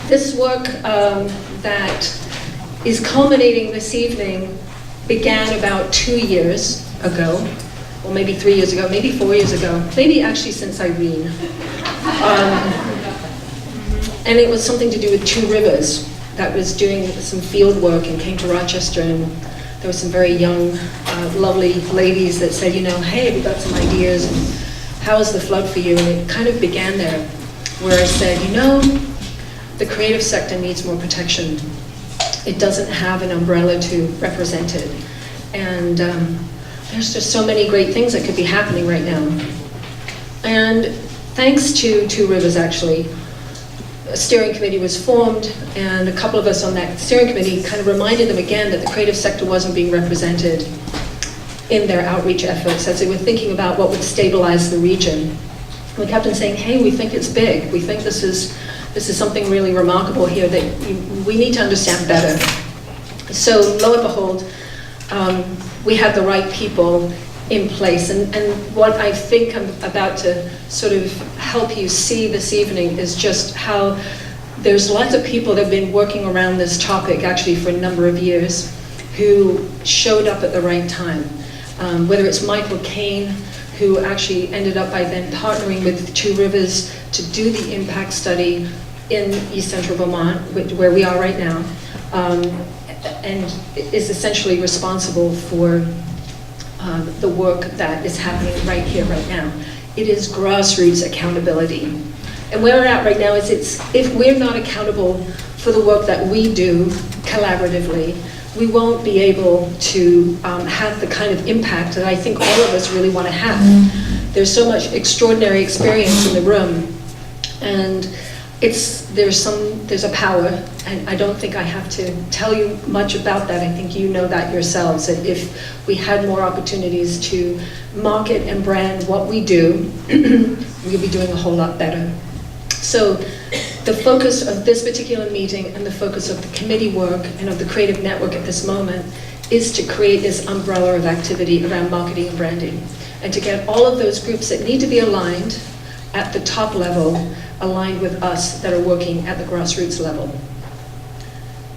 This work that is culminating this evening began about 2 years ago, or maybe 3 years ago, maybe 4 years ago, maybe actually since Irene. And it was something to do with Two Rivers that was doing some field work and came to Rochester, and there were some very young, lovely ladies that said, you know, hey, we got some ideas, and how is the flood for you? And it kind of began there, where I said, you know, the creative sector needs more protection. It doesn't have an umbrella to represent it. And there's just so many great things that could be happening right now. And thanks to Two Rivers, actually, a steering committee was formed, and a couple of us on that steering committee kind of reminded them again that the creative sector wasn't being represented in their outreach efforts as they were thinking about what would stabilize the region. We kept on saying, hey, we think it's big. We think this is something really remarkable here that we need to understand better. So lo and behold, we had the right people in place. And what I think I'm about to sort of help you see this evening is just how there's lots of people that have been working around this topic actually for a number of years who showed up at the right time. Whether it's Michael Kane, who actually ended up by then partnering with Two Rivers to do the impact study in East Central Vermont, where we are right now, and is essentially responsible for the work that is happening right here, right now. It is grassroots accountability. And where we're at right now is if we're not accountable for the work that we do collaboratively, we won't be able to have the kind of impact that I think all of us really want to have. There's so much extraordinary experience in the room, and there's a power, and I don't think I have to tell you much about that. I think you know that yourselves, that if we had more opportunities to market and brand what we do, we'd be doing a whole lot better. So the focus of this particular meeting and the focus of the committee work and of the Creative Network at this moment is to create this umbrella of activity around marketing and branding, and to get all of those groups that need to be aligned at the top level aligned with us that are working at the grassroots level.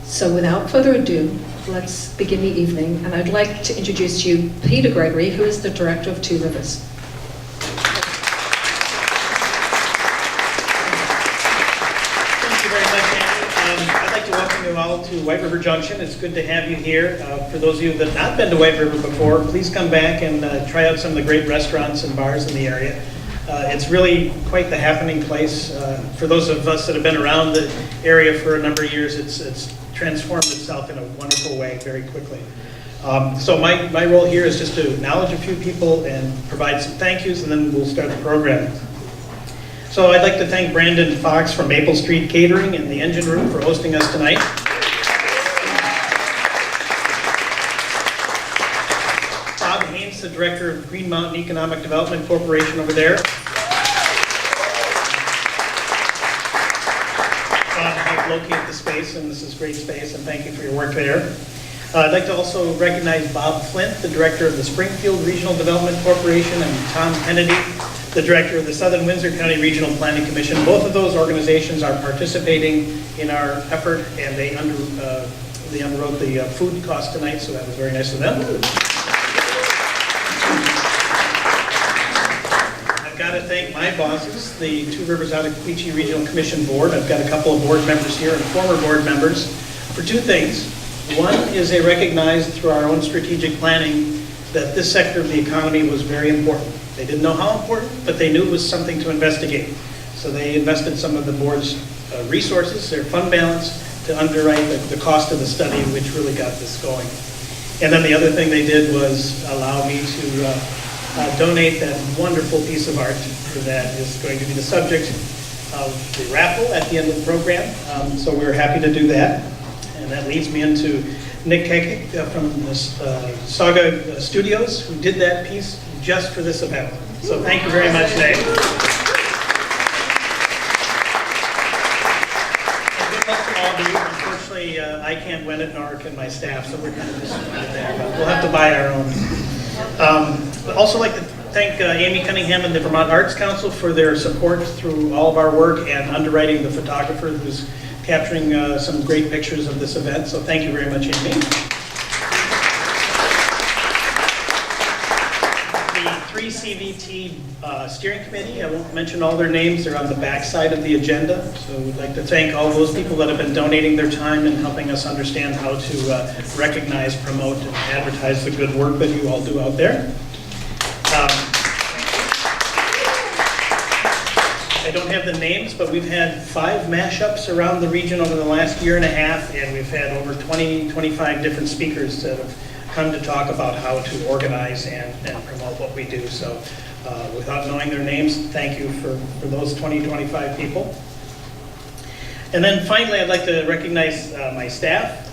So without further ado, let's begin the evening, and I'd like to introduce to you Peter Gregory, who is the director of Two Rivers. Welcome you all to White River Junction. It's good to have you here. For those of you that have not been to White River before, please come back and try out some of the great restaurants and bars in the area. It's really quite the happening place. For those of us that have been around the area for a number of years, it's transformed itself in a wonderful way very quickly. So my role here is just to acknowledge a few people and provide some thank yous, and then we'll start the program. So I'd like to thank Brandon Fox from Maple Street Catering and the Engine Room for hosting us tonight. Bob Haynes, the director of Green Mountain Economic Development Corporation over there. Bob helped locate the space, and this is great space, and thank you for your work there. I'd like to also recognize Bob Flint, the director of the Springfield Regional Development Corporation, and Tom Kennedy, the director of the Southern Windsor County Regional Planning Commission. Both of those organizations are participating in our effort, and they underwrote the food cost tonight, so that was very nice of them. I've got to thank my bosses, the Two Rivers Ottaquechee Regional Commission Board. I've got a couple of board members here and former board members for two things. One is they recognized through our own strategic planning that this sector of the economy was very important. They didn't know how important, but they knew it was something to investigate. So they invested some of the board's resources, their fund balance, to underwrite the cost of the study, which really got this going. And then the other thing they did was allow me to donate that wonderful piece of art that is going to be the subject of the raffle at the end of the program. So we were happy to do that. And that leads me into Nick Kekik from the Saga Studios, who did that piece just for this event. So thank you very much, Nick. And good luck to all of you. Unfortunately, I can't win it, nor can my staff, so we're kind of disappointed there, but we'll have to buy our own. I'd also like to thank Amy Cunningham and the Vermont Arts Council for their support through all of our work and underwriting the photographer who's capturing some great pictures of this event. So thank you very much, Amy. The 3CVT steering committee, I won't mention all their names, they're on the back side of the agenda. So we'd like to thank all those people that have been donating their time and helping us understand how to recognize, promote, and advertise the good work that you all do out there. I don't have the names, but we've had 5 mashups around the region over the last year and a half, and we've had over 20, 25 different speakers that have come to talk about how to organize and promote what we do. So without knowing their names, thank you for those 20, 25 people. And then finally, I'd like to recognize my staff,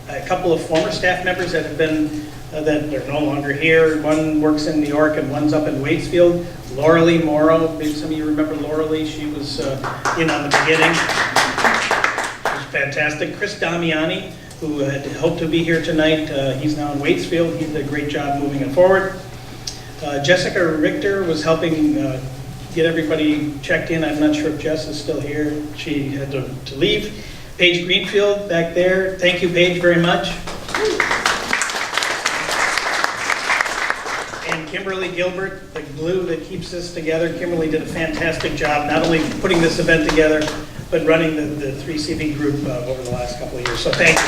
a couple of former staff members that have been, that are no longer here. One works in New York and one's up in Waitsfield. Laura Lee Morrow, maybe some of you remember Laura Lee, she was in on the beginning. She was fantastic. Chris Damiani, who had hoped to be here tonight, he's now in Waitsfield. He did a great job moving it forward. Jessica Richter was helping get everybody checked in. I'm not sure if Jess is still here. She had to leave. Paige Greenfield back there. Thank you, Paige, very much. And Kimberly Gilbert, the glue that keeps this together. Kimberly did a fantastic job, not only putting this event together, but running the 3CV group over the last couple of years. So thank you.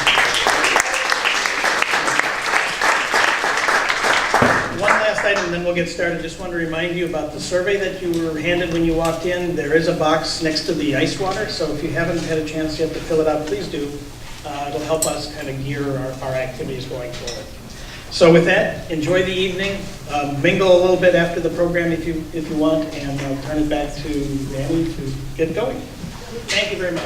One last item, and then we'll get started. Just want to remind you about the survey that you were handed when you walked in. There is a box next to the ice water, so if you haven't had a chance yet to fill it out, please do. It'll help us kind of gear our activities going forward. So with that, enjoy the evening. Mingle a little bit after the program if you want, and I'll turn it back to Annie to get going. Thank you very much.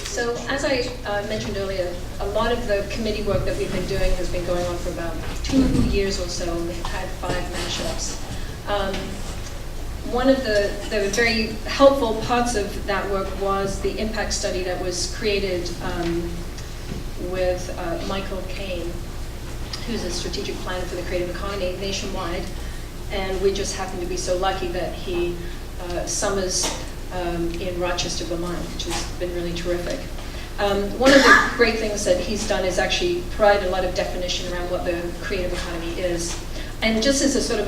So as I mentioned earlier, a lot of the committee work that we've been doing has been going on for about 2 years or so, and we've had 5 mashups. One of the very helpful parts of that work was the impact study that was created with Michael Kane, who's a strategic planner for the creative economy nationwide. And we just happen to be so lucky that he summers in Rochester, Vermont, which has been really terrific. One of the great things that he's done is actually provide a lot of definition around what the creative economy is. And just as a sort of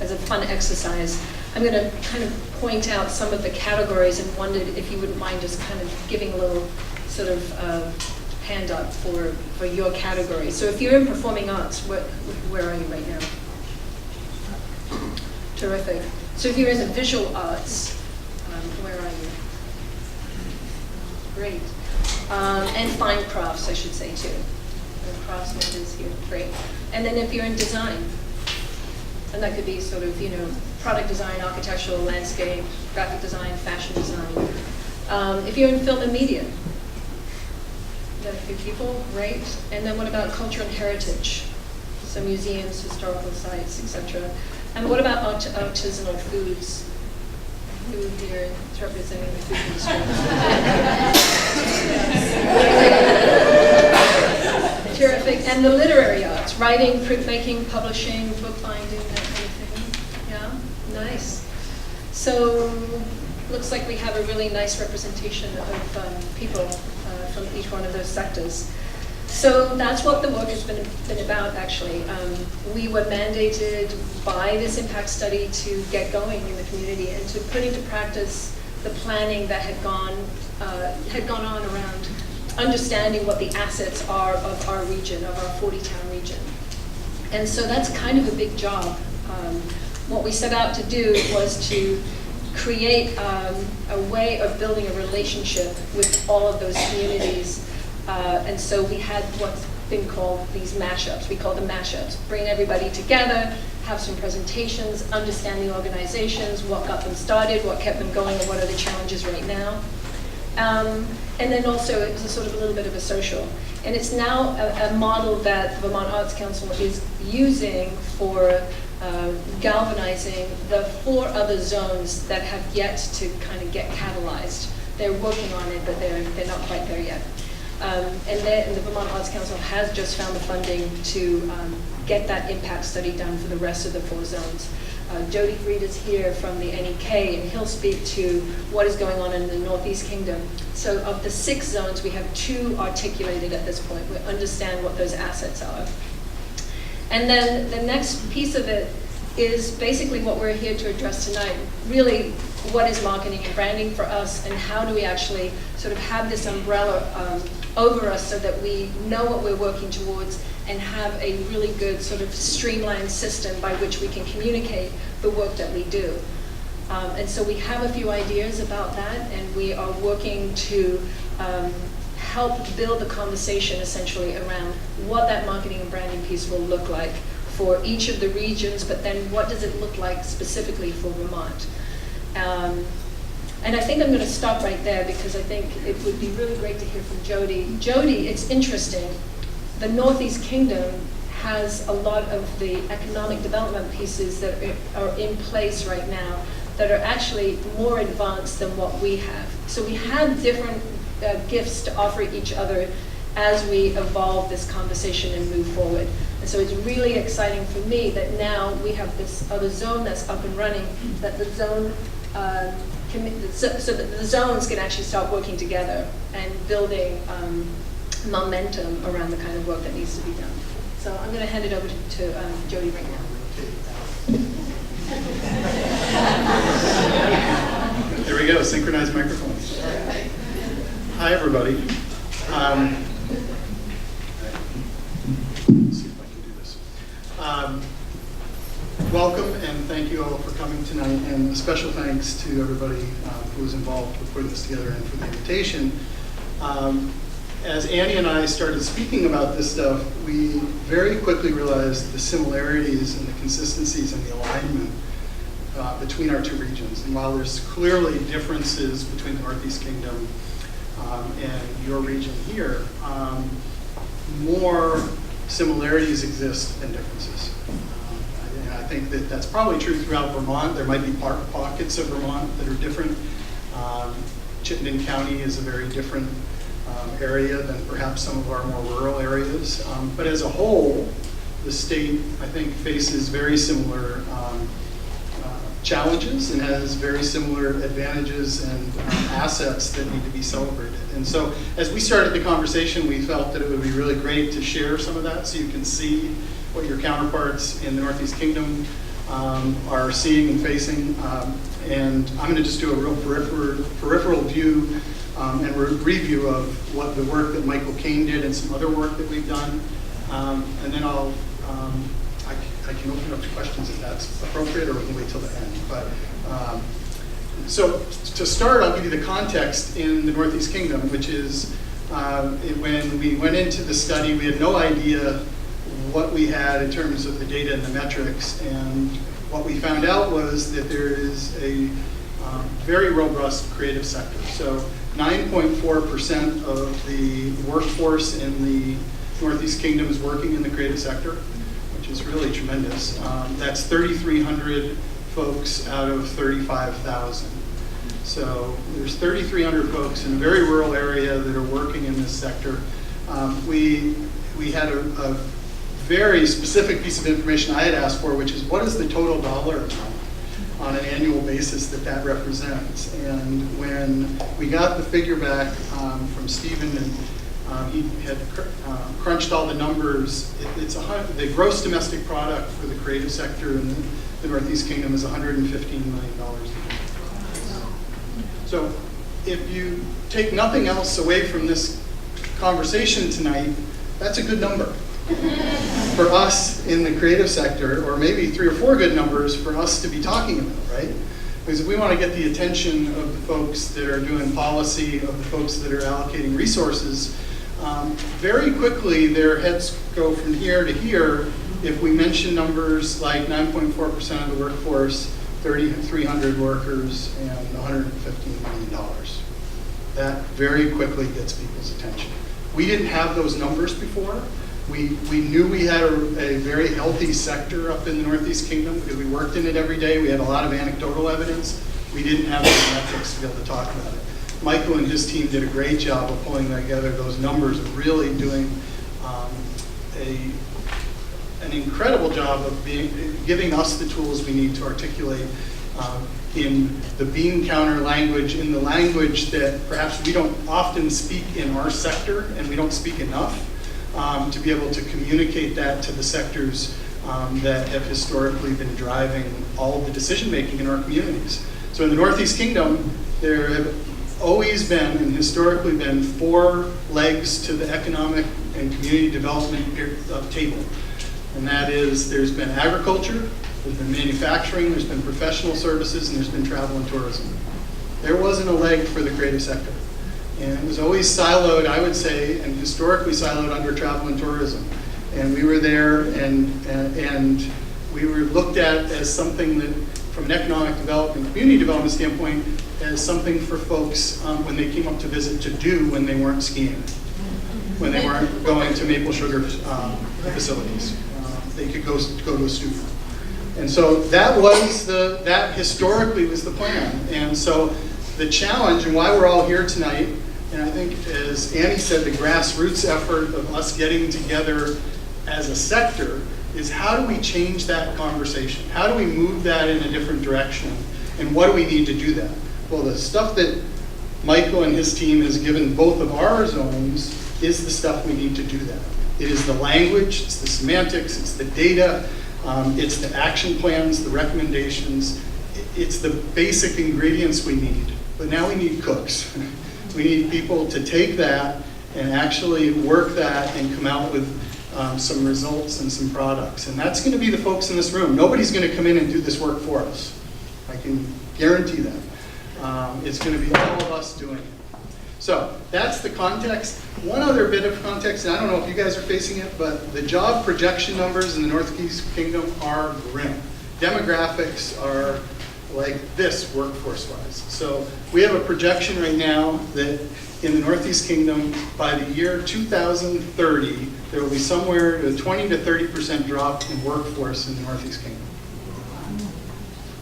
as a fun exercise, I'm going to kind of point out some of the categories and wondered if you wouldn't mind just kind of giving a little sort of hand up for your category. So if you're in performing arts, where are you right now? Terrific. So if you're in the visual arts, where are you? Great. And fine crafts, I should say, too. The craftsman is here. Great. And then if you're in design, and that could be sort of, product design, architectural, landscape, graphic design, fashion design. If you're in film and media, there are a few people, right? And then what about culture and heritage? So museums, historical sites, etc. And what about artisanal foods? Who here is representing the food industry? Terrific. And the literary arts, writing, printmaking, publishing, bookbinding, that kind of thing. Yeah, nice. So looks like we have a really nice representation of people from each one of those sectors. So that's what the work has been about, actually. We were mandated by this impact study to get going in the community and to put into practice the planning that had gone on around understanding what the assets are of our region, of our 40-town region. And so that's kind of a big job. What we set out to do was to create a way of building a relationship with all of those communities. And so we had what's been called these mashups. We call them mashups. Bring everybody together, have some presentations, understand the organizations, what got them started, what kept them going, and what are the challenges right now. And then also it was a sort of a little bit of a social. And it's now a model that the Vermont Arts Council is using for galvanizing the 4 other zones that have yet to kind of get catalyzed. They're working on it, but they're not quite there yet. And the Vermont Arts Council has just found the funding to get that impact study done for the rest of the 4 zones. Jody Freed is here from the NEK, and he'll speak to what is going on in the Northeast Kingdom. So of the 6 zones, we have 2 articulated at this point. We understand what those assets are. And then the next piece of it is basically what we're here to address tonight. Really, what is marketing and branding for us, and how do we actually sort of have this umbrella over us so that we know what we're working towards and have a really good sort of streamlined system by which we can communicate the work that we do. And so we have a few ideas about that, and we are working to help build the conversation essentially around what that marketing and branding piece will look like for each of the regions, but then what does it look like specifically for Vermont? And I think I'm going to stop right there because I think it would be really great to hear from Jody. Jody, it's interesting. The Northeast Kingdom has a lot of the economic development pieces that are in place right now that are actually more advanced than what we have. So we have different gifts to offer each other as we evolve this conversation and move forward. And so it's really exciting for me that now we have this other zone that's up and running, that the zone, so that the zones can actually start working together and building momentum around the kind of work that needs to be done. So I'm going to hand it over to Jody right now. There we go, synchronized microphones. Hi, everybody. Let's see if I can do this. Welcome and thank you all for coming tonight, and a special thanks to everybody who was involved with putting this together and for the invitation. As Annie and I started speaking about this stuff, we very quickly realized the similarities and the consistencies and the alignment between our 2 regions. And while there's clearly differences between the Northeast Kingdom and your region here, more similarities exist than differences. And I think that that's probably true throughout Vermont. There might be pockets of Vermont that are different. Chittenden County is a very different area than perhaps some of our more rural areas. But as a whole, the state, I think, faces very similar challenges and has very similar advantages and assets that need to be celebrated. And so as we started the conversation, we felt that it would be really great to share some of that so you can see what your counterparts in the Northeast Kingdom are seeing and facing. And I'm going to just do a real peripheral view and review of what the work that Michael Kane did and some other work that we've done. And then I can open up to questions if that's appropriate, or we can wait till the end. But so to start, I'll give you the context in the Northeast Kingdom, which is when we went into the study, we had no idea what we had in terms of the data and the metrics. And what we found out was that there is a very robust creative sector. So 9.4% of the workforce in the Northeast Kingdom is working in the creative sector, which is really tremendous. That's 3,300 folks out of 35,000. So there's 3,300 folks in a very rural area that are working in this sector. We had a very specific piece of information I had asked for, which is what is the total dollar amount on an annual basis that represents. And when we got the figure back from Stephen, and he had crunched all the numbers, the gross domestic product for the creative sector in the Northeast Kingdom is $115 million. So if you take nothing else away from this conversation tonight, that's a good number for us in the creative sector, or maybe 3 or 4 good numbers for us to be talking about, right? Because if we want to get the attention of the folks that are doing policy, of the folks that are allocating resources, very quickly their heads go from here to here if we mention numbers like 9.4% of the workforce, 3,300 workers, and $115 million. That very quickly gets people's attention. We didn't have those numbers before. We knew we had a very healthy sector up in the Northeast Kingdom because we worked in it every day. We had a lot of anecdotal evidence. We didn't have those metrics to be able to talk about it. Michael and his team did a great job of pulling together those numbers and really doing an incredible job of giving us the tools we need to articulate in the bean counter language, in the language that perhaps we don't often speak in our sector, and we don't speak enough, to be able to communicate that to the sectors that have historically been driving all of the decision making in our communities. So in the Northeast Kingdom, there have always been and historically been 4 legs to the economic and community development table. And that is, there's been agriculture, there's been manufacturing, there's been professional services, and there's been travel and tourism. There wasn't a leg for the creative sector. And it was always siloed, I would say, and historically siloed under travel and tourism. And we were there, and we were looked at as something that, from an economic development, community development standpoint, as something for folks when they came up to visit to do when they weren't skiing, when they weren't going to maple sugar facilities. They could go to a student. And so that historically was the plan. And so the challenge, and why we're all here tonight, and I think, as Annie said, the grassroots effort of us getting together as a sector is, how do we change that conversation? How do we move that in a different direction? And what do we need to do that? Well, the stuff that Michael and his team has given both of our zones is the stuff we need to do that. It is the language, it's the semantics, it's the data, it's the action plans, the recommendations, it's the basic ingredients we need. But now we need cooks. We need people to take that and actually work that and come out with some results and some products. And that's going to be the folks in this room. Nobody's going to come in and do this work for us. I can guarantee that. It's going to be all of us doing it. So that's the context. One other bit of context, and I don't know if you guys are facing it, but the job projection numbers in the Northeast Kingdom are grim. Demographics are like this workforce-wise. So we have a projection right now that in the Northeast Kingdom, by the year 2030, there will be somewhere a 20 to 30% drop in workforce in the Northeast Kingdom.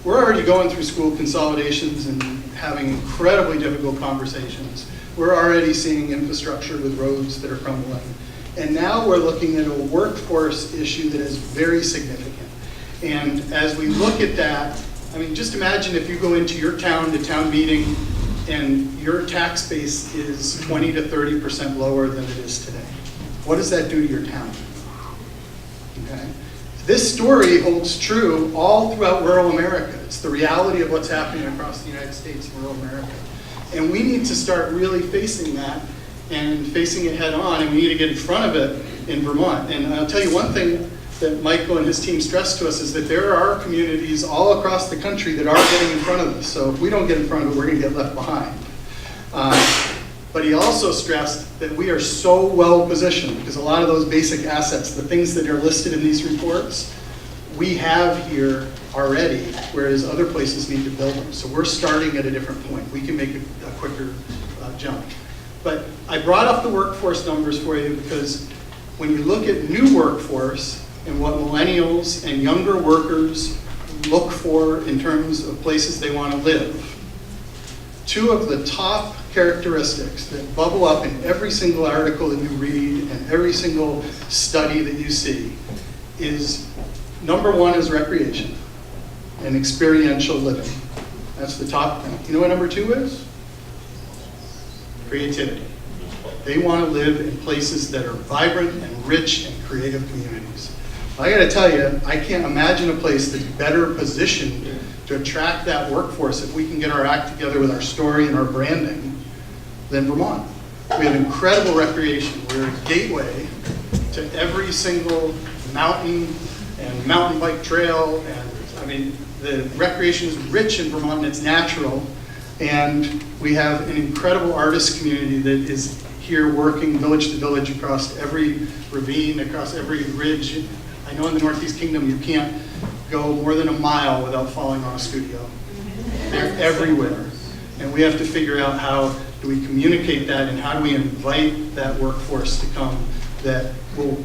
We're already going through school consolidations and having incredibly difficult conversations. We're already seeing infrastructure with roads that are crumbling. And now we're looking at a workforce issue that is very significant. And as we look at that, I mean, just imagine if you go into your town-to-town meeting and your tax base is 20 to 30% lower than it is today. What does that do to your town? Okay. This story holds true all throughout rural America. It's the reality of what's happening across the United States and rural America. And we need to start really facing that and facing it head on, and we need to get in front of it in Vermont. And I'll tell you one thing that Michael and his team stressed to us is that there are communities all across the country that are getting in front of this. So if we don't get in front of it, we're going to get left behind. But he also stressed that we are so well positioned because a lot of those basic assets, the things that are listed in these reports, we have here already, whereas other places need to build them. So we're starting at a different point. We can make a quicker jump. But I brought up the workforce numbers for you because when you look at new workforce and what millennials and younger workers look for in terms of places they want to live, two of the top characteristics that bubble up in every single article that you read and every single study that you see is, number one is recreation and experiential living. That's the top thing. You know what number two is? Creativity. They want to live in places that are vibrant and rich and creative communities. I got to tell you, I can't imagine a place that's better positioned to attract that workforce if we can get our act together with our story and our branding than Vermont. We have incredible recreation. We're a gateway to every single mountain and mountain bike trail, and I mean, the recreation is rich in Vermont and it's natural, and we have an incredible artist community that is here working village to village across every ravine, across every ridge. I know in the Northeast Kingdom you can't go more than a mile without falling on a studio. They're everywhere. And we have to figure out how do we communicate that and how do we invite that workforce to come that will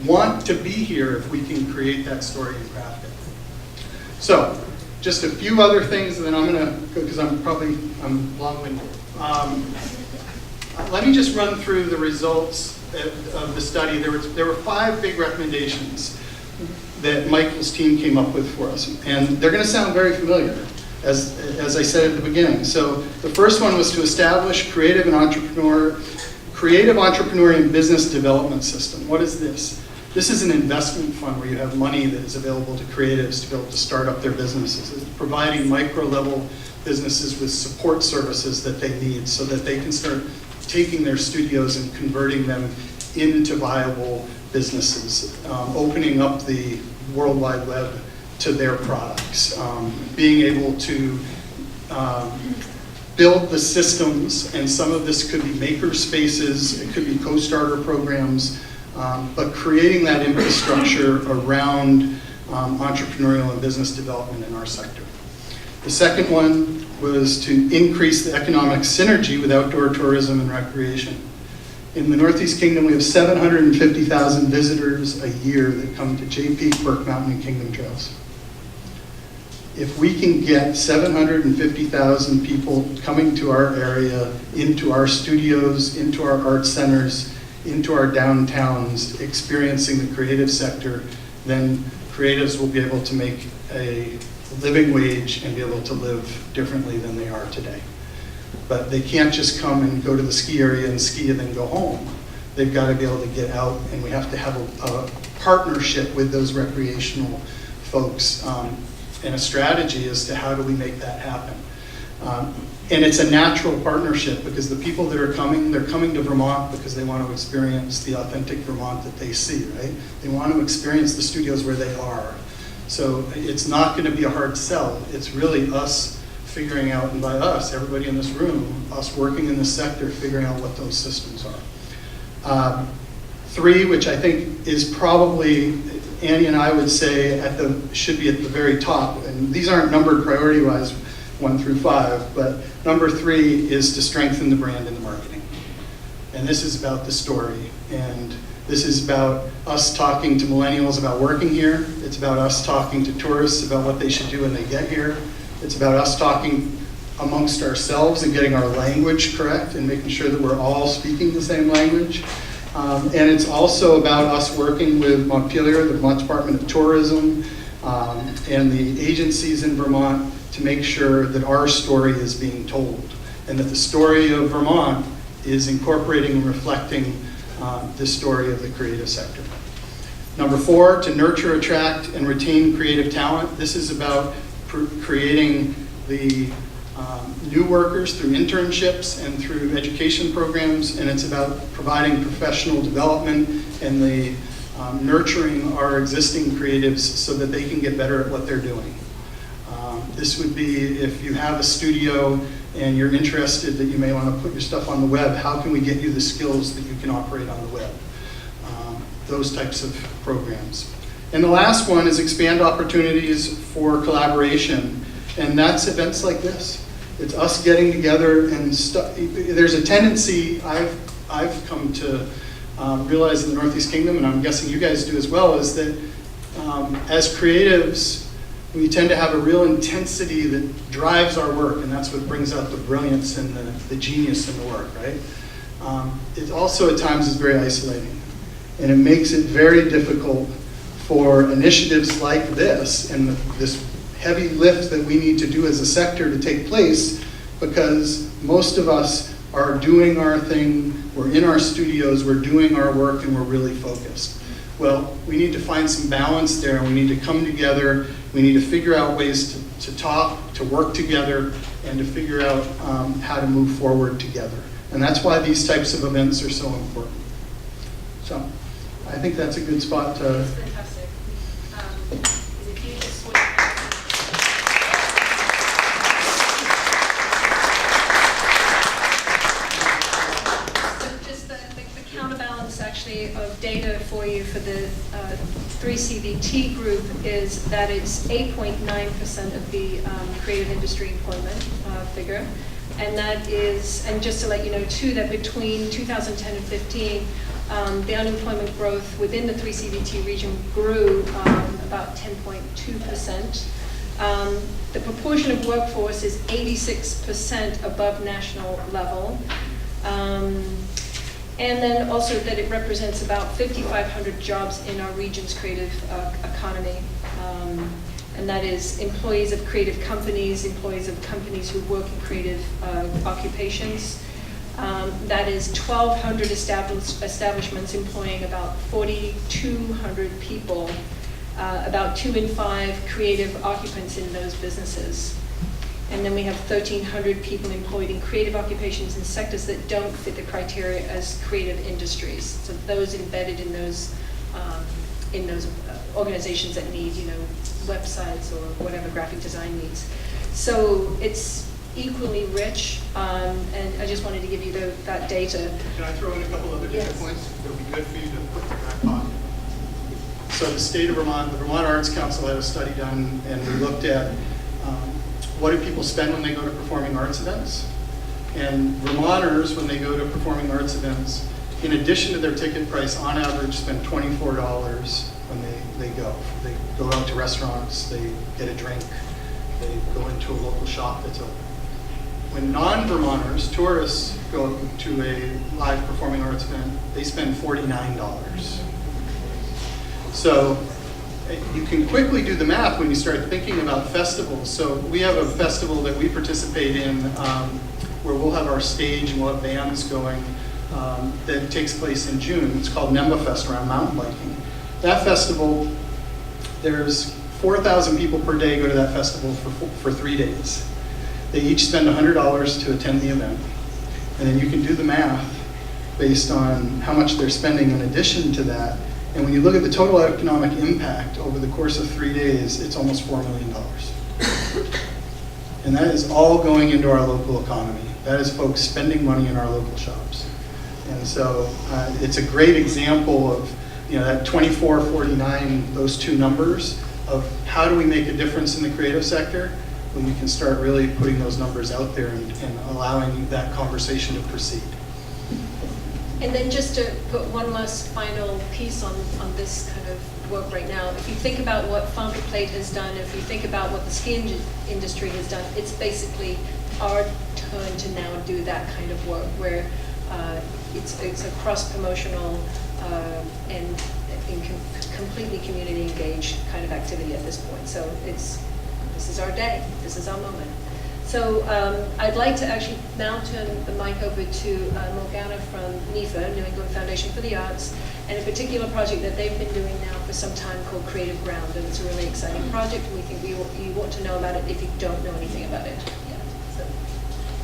want to be here if we can create that story and craft it. So, just a few other things, and then I'm going to go because I'm long-winded. Let me just run through the results of the study. There were 5 big recommendations. that Michael's team came up with for us. And they're going to sound very familiar, as I said at the beginning. So the first one was to establish creative entrepreneur and business development system. What is this? This is an investment fund where you have money that is available to creatives to be able to start up their businesses. It's providing micro-level businesses with support services that they need so that they can start taking their studios and converting them into viable businesses, opening up the World Wide Web to their products, being able to build the systems, and some of this could be maker spaces, it could be co-starter programs, but creating that infrastructure around entrepreneurial and business development in our sector. The second one was to increase the economic synergy with outdoor tourism and recreation. In the Northeast Kingdom, we have 750,000 visitors a year that come to Jay Peak, Burke Mountain, and Kingdom Trails. If we can get 750,000 people coming to our area, into our studios, into our art centers, into our downtowns, experiencing the creative sector, then creatives will be able to make a living wage and be able to live differently than they are today. But they can't just come and go to the ski area and ski and then go home. They've got to be able to get out, and we have to have a partnership with those recreational folks and a strategy as to how do we make that happen. And it's a natural partnership because the people that are coming, they're coming to Vermont because they want to experience the authentic Vermont that they see, right? They want to experience the studios where they are. So it's not going to be a hard sell. It's really us figuring out, and by us, everybody in this room, us working in this sector, figuring out what those systems are. Three, which I think is probably, Annie and I would say, should be at the very top, and these aren't numbered priority-wise, 1 through 5, but number 3 is to strengthen the brand and the marketing. And this is about the story, and this is about us talking to millennials about working here. It's about us talking to tourists about what they should do when they get here. It's about us talking amongst ourselves and getting our language correct and making sure that we're all speaking the same language. And it's also about us working with Montpelier, the Vermont Department of Tourism, and the agencies in Vermont to make sure that our story is being told and that the story of Vermont is incorporating and reflecting the story of the creative sector. Number 4, to nurture, attract, and retain creative talent. This is about creating the new workers through internships and through education programs, and it's about providing professional development and the nurturing our existing creatives so that they can get better at what they're doing. This would be if you have a studio and you're interested that you may want to put your stuff on the web, how can we get you the skills that you can operate on the web? Those types of programs. And the last one is expand opportunities for collaboration, and that's events like this. It's us getting together and there's a tendency I've come to realize in the Northeast Kingdom, and I'm guessing you guys do as well, is that as creatives, we tend to have a real intensity that drives our work, and that's what brings out the brilliance and the genius in the work, right? It also at times is very isolating, and it makes it very difficult for initiatives like this and this heavy lift that we need to do as a sector to take place, because most of us are doing our thing, we're in our studios, we're doing our work, and we're really focused. Well, we need to find some balance there, and we need to come together, we need to figure out ways to talk, to work together, and to figure out how to move forward together. And that's why these types of events are so important. So, I think that's a good spot to... That's fantastic. If you just switch... So just the counterbalance actually of data for you for the 3CVT group is that it's 8.9% of the creative industry employment figure. And that is, and just to let you know too, that between 2010 and 15, the unemployment growth within the 3CVT region grew about 10.2%. The proportion of workforce is 86% above national level. And then also that it represents about 5,500 jobs in our region's creative economy. And that is employees of creative companies, employees of companies who work in creative occupations. That is 1,200 establishments employing about 4,200 people, about 2 in 5 creative occupants in those businesses. And then we have 1,300 people employed in creative occupations in sectors that don't fit the criteria as creative industries. So those embedded in those organizations that need, websites or whatever graphic design needs. So it's equally rich, and I just wanted to give you that data. Can I throw in a couple other data Yes. points that would be good for you to put in your back pocket? So the state of Vermont, the Vermont Arts Council had a study done, and we looked at what do people spend when they go to performing arts events. And Vermonters, when they go to performing arts events, in addition to their ticket price, on average spend $24 when they go. They go out to restaurants, they get a drink, they go into a local shop that's open. When non-Vermonters, tourists, go to a live performing arts event, they spend $49. So you can quickly do the math when you start thinking about festivals. So we have a festival that we participate in where we'll have our stage and we'll have bands going that takes place in June. It's called NEMBA Fest, around mountain biking. That festival, there's 4,000 people per day go to that festival for 3 days. They each spend $100 to attend the event. And then you can do the math based on how much they're spending in addition to that. And when you look at the total economic impact over the course of 3 days, it's almost $4 million. And that is all going into our local economy. That is folks spending money in our local shops. And so it's a great example of that 24, 49, those two numbers of how do we make a difference in the creative sector when you can start really putting those numbers out there and allowing that conversation to proceed. And then just to put one last final piece on this kind of work right now, if you think about what Fountain Plate has done, if you think about what the ski industry has done, it's basically our turn to now do that kind of work where it's a cross-promotional and completely community engaged kind of activity at this point. So this is our day, this is our moment. So I'd like to actually now turn the mic over to Morgana from NEFA, New England Foundation for the Arts, and a particular project that they've been doing now for some time called Creative Ground, and it's a really exciting project, and we think you ought to know about it if you don't know anything about it yet. So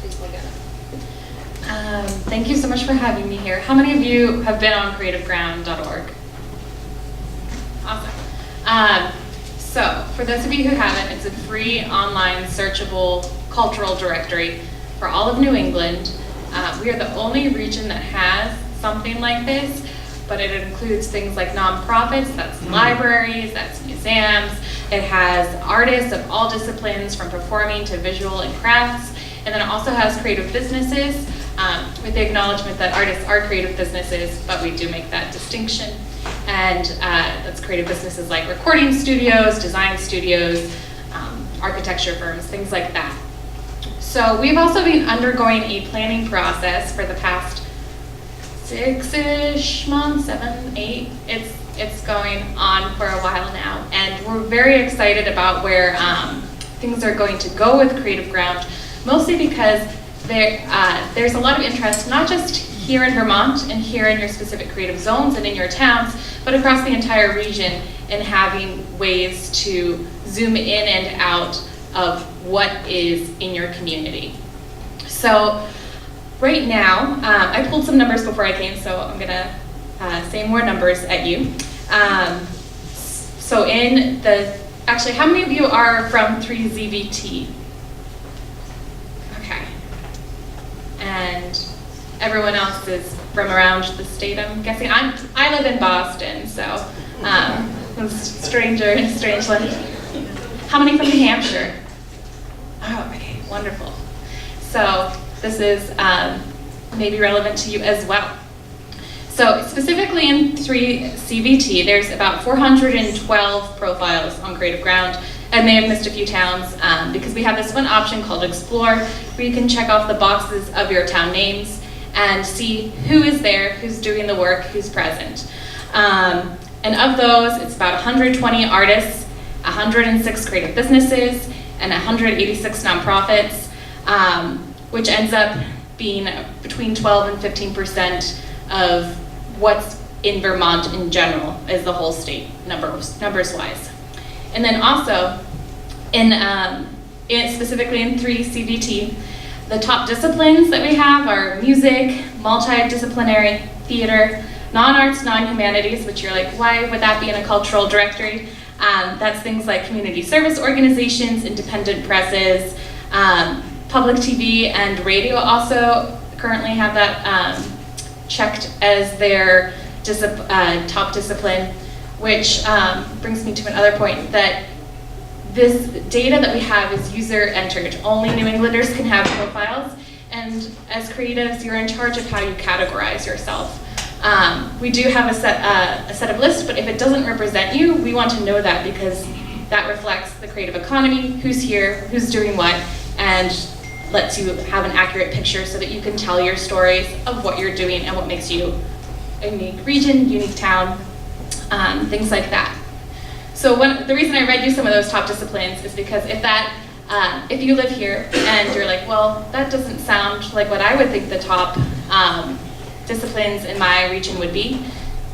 please, Morgana. Thank you so much for having me here. How many of you have been on creativeground.org? Awesome. So, for those of you who haven't, it's a free online searchable cultural directory for all of New England. We are the only region that has something like this, but it includes things like nonprofits, that's libraries, that's museums. It has artists of all disciplines from performing to visual and crafts. And then it also has creative businesses with the acknowledgement that artists are creative businesses, but we do make that distinction. And that's creative businesses like recording studios, design studios, architecture firms, things like that. So we've also been undergoing a planning process for the past 6-ish months, 7, 8. It's going on for a while now, and we're very excited about where things are going to go with Creative Ground, mostly because there's a lot of interest, not just here in Vermont and here in your specific creative zones and in your towns, but across the entire region in having ways to zoom in and out of what is in your community. So right now, I pulled some numbers before I came, so I'm gonna say more numbers at you. So actually, how many of you are from 3ZVT? Okay. And everyone else is from around the state, I'm guessing. I live in Boston, so I'm a stranger in a strange land. How many from New Hampshire? Oh, okay, wonderful. So this is maybe relevant to you as well. So specifically in 3CVT, there's about 412 profiles on Creative Ground. I may have missed a few towns because we have this one option called Explore, where you can check off the boxes of your town names, and see who is there, who's doing the work, who's present. And of those, it's about 120 artists, 106 creative businesses, and 186 nonprofits, which ends up being between 12 and 15% of what's in Vermont in general, as the whole state, numbers-wise. And then also, specifically in 3 CVT, the top disciplines that we have are music, multidisciplinary, theater, non-arts, non-humanities, which you're like, why would that be in a cultural directory? That's things like community service organizations, independent presses, public TV and radio also currently have that checked as their top discipline, which brings me to another point, that this data that we have is user entered. Only New Englanders can have profiles, and as creatives, you're in charge of how you categorize yourself. We do have a set of lists, but if it doesn't represent you, we want to know that, because that reflects the creative economy, who's here, who's doing what, and lets you have an accurate picture so that you can tell your stories of what you're doing and what makes you a unique region, unique town, things like that. So the reason I read you some of those top disciplines is because if you live here and you're like, well, that doesn't sound like what I would think the top disciplines in my region would be,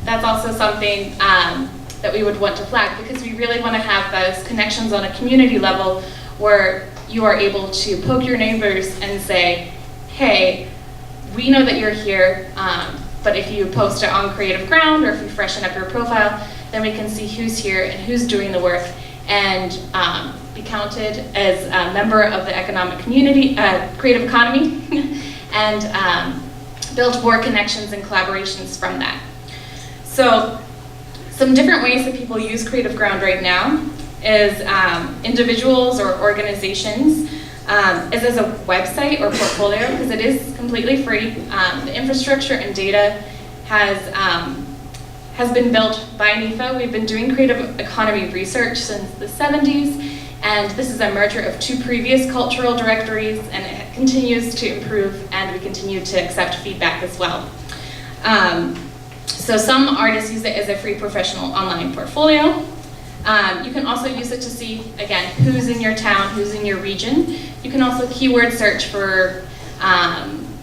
that's also something that we would want to flag, because we really want to have those connections on a community level where you are able to poke your neighbors and say, hey, we know that you're here, but if you post it on Creative Ground or if you freshen up your profile, then we can see who's here and who's doing the work, and be counted as a member of the economic community, creative economy, and build more connections and collaborations from that. So some different ways that people use Creative Ground right now is individuals or organizations, is as a website or portfolio, because it is completely free. The infrastructure and data has been built by NEFA. We've been doing creative economy research since the 70s, and this is a merger of 2 previous cultural directories, and it continues to improve, and we continue to accept feedback as well. So some artists use it as a free professional online portfolio. You can also use it to see, again, who's in your town, who's in your region. You can also keyword search for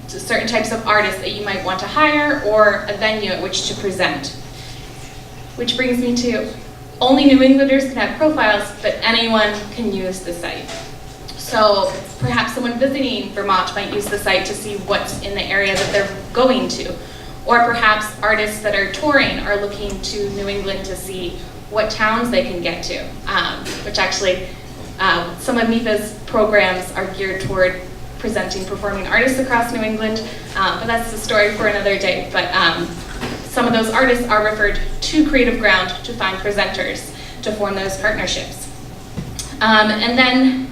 certain types of artists that you might want to hire, or a venue at which to present. Which brings me to, only New Englanders can have profiles, but anyone can use the site. So perhaps someone visiting Vermont might use the site to see what's in the area that they're going to. Or perhaps artists that are touring are looking to New England to see what towns they can get to, which actually, some of NEFA's programs are geared toward presenting performing artists across New England, but that's a story for another day. But some of those artists are referred to Creative Ground to find presenters to form those partnerships. And then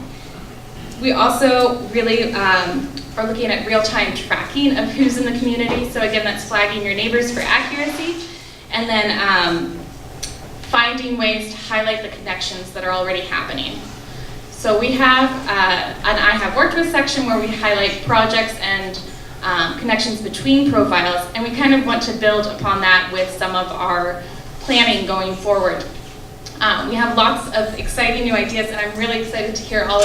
we also really are looking at real-time tracking of who's in the community. So again, that's flagging your neighbors for accuracy, and then finding ways to highlight the connections that are already happening. So we have an I Have Worked With section where we highlight projects and connections between profiles, and we kind of want to build upon that with some of our planning going forward. We have lots of exciting new ideas, and I'm really excited to hear all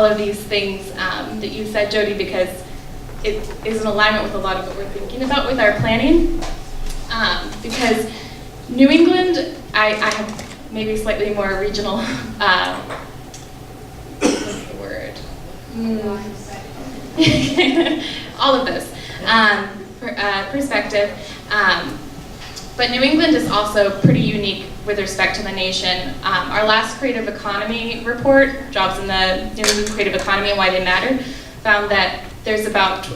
of these things that you said, Jody, because it is in alignment with a lot of what we're thinking about with our planning. Because New England, I have maybe slightly more regional, what's the word? All of those, perspective. But New England is also pretty unique with respect to the nation. Our last creative economy report, Jobs in the New England Creative Economy and Why They Matter, found that there's about,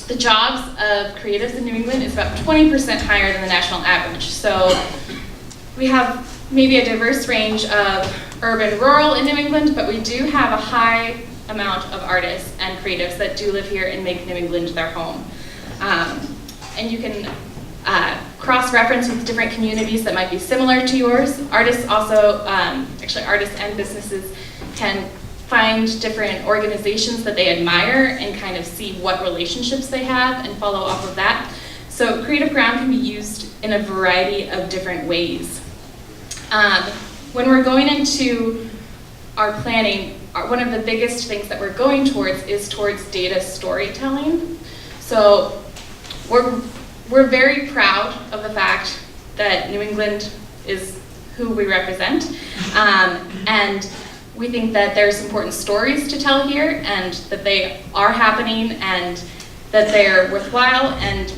the jobs of creatives in New England is about 20% higher than the national average. So we have maybe a diverse range of urban, rural in New England, but we do have a high amount of artists and creatives that do live here and make New England their home. And you can cross-reference with different communities that might be similar to yours. Artists also, actually artists and businesses can find different organizations that they admire and kind of see what relationships they have and follow off of that. So Creative Ground can be used in a variety of different ways. When we're going into our planning, one of the biggest things that we're going towards is towards data storytelling. So we're very proud of the fact that New England is who we represent, and we think that there's important stories to tell here, and that they are happening, and that they're worthwhile, and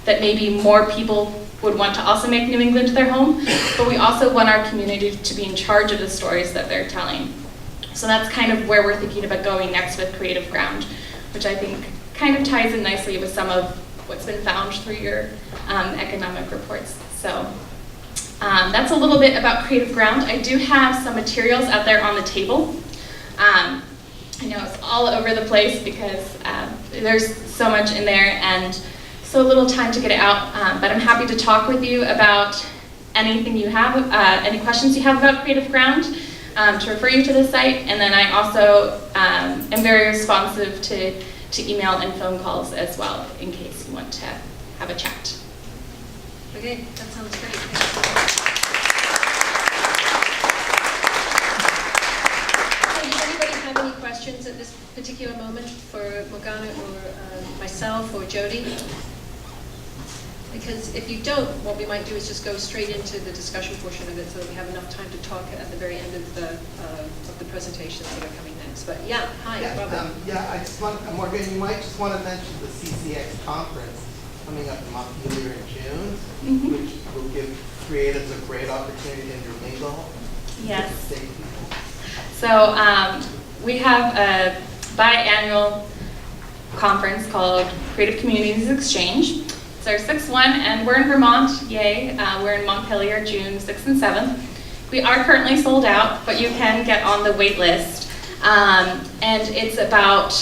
that maybe more people would want to also make New England their home, but we also want our community to be in charge of the stories that they're telling. So that's kind of where we're thinking about going next with Creative Ground, which I think kind of ties in nicely with some of what's been found through your economic reports. So that's a little bit about Creative Ground. I do have some materials out there on the table. I know it's all over the place because there's so much in there and so little time to get it out, but I'm happy to talk with you about anything you have, any questions you have about Creative Ground, to refer you to the site, and then I also am very responsive to email and phone calls as well, in case you want to have a chat. Okay, that sounds great. Does anybody have any questions at this particular moment for Morgana or myself or Jody? Because if you don't, what we might do is just go straight into the discussion portion of it so that we have enough time to talk at the very end of the presentations that are coming next. But yeah, hi, Robert. I just want, Morgan, you might just want to mention the CCX conference coming up in Montpelier in June, which will give creatives a great opportunity to intermingle. Yes. With the same people. So we have a biannual conference called Creative Communities Exchange. It's our 6th one, and we're in Vermont, yay. We're in Montpelier, June 6th and 7th. We are currently sold out, but you can get on the wait list. And it's about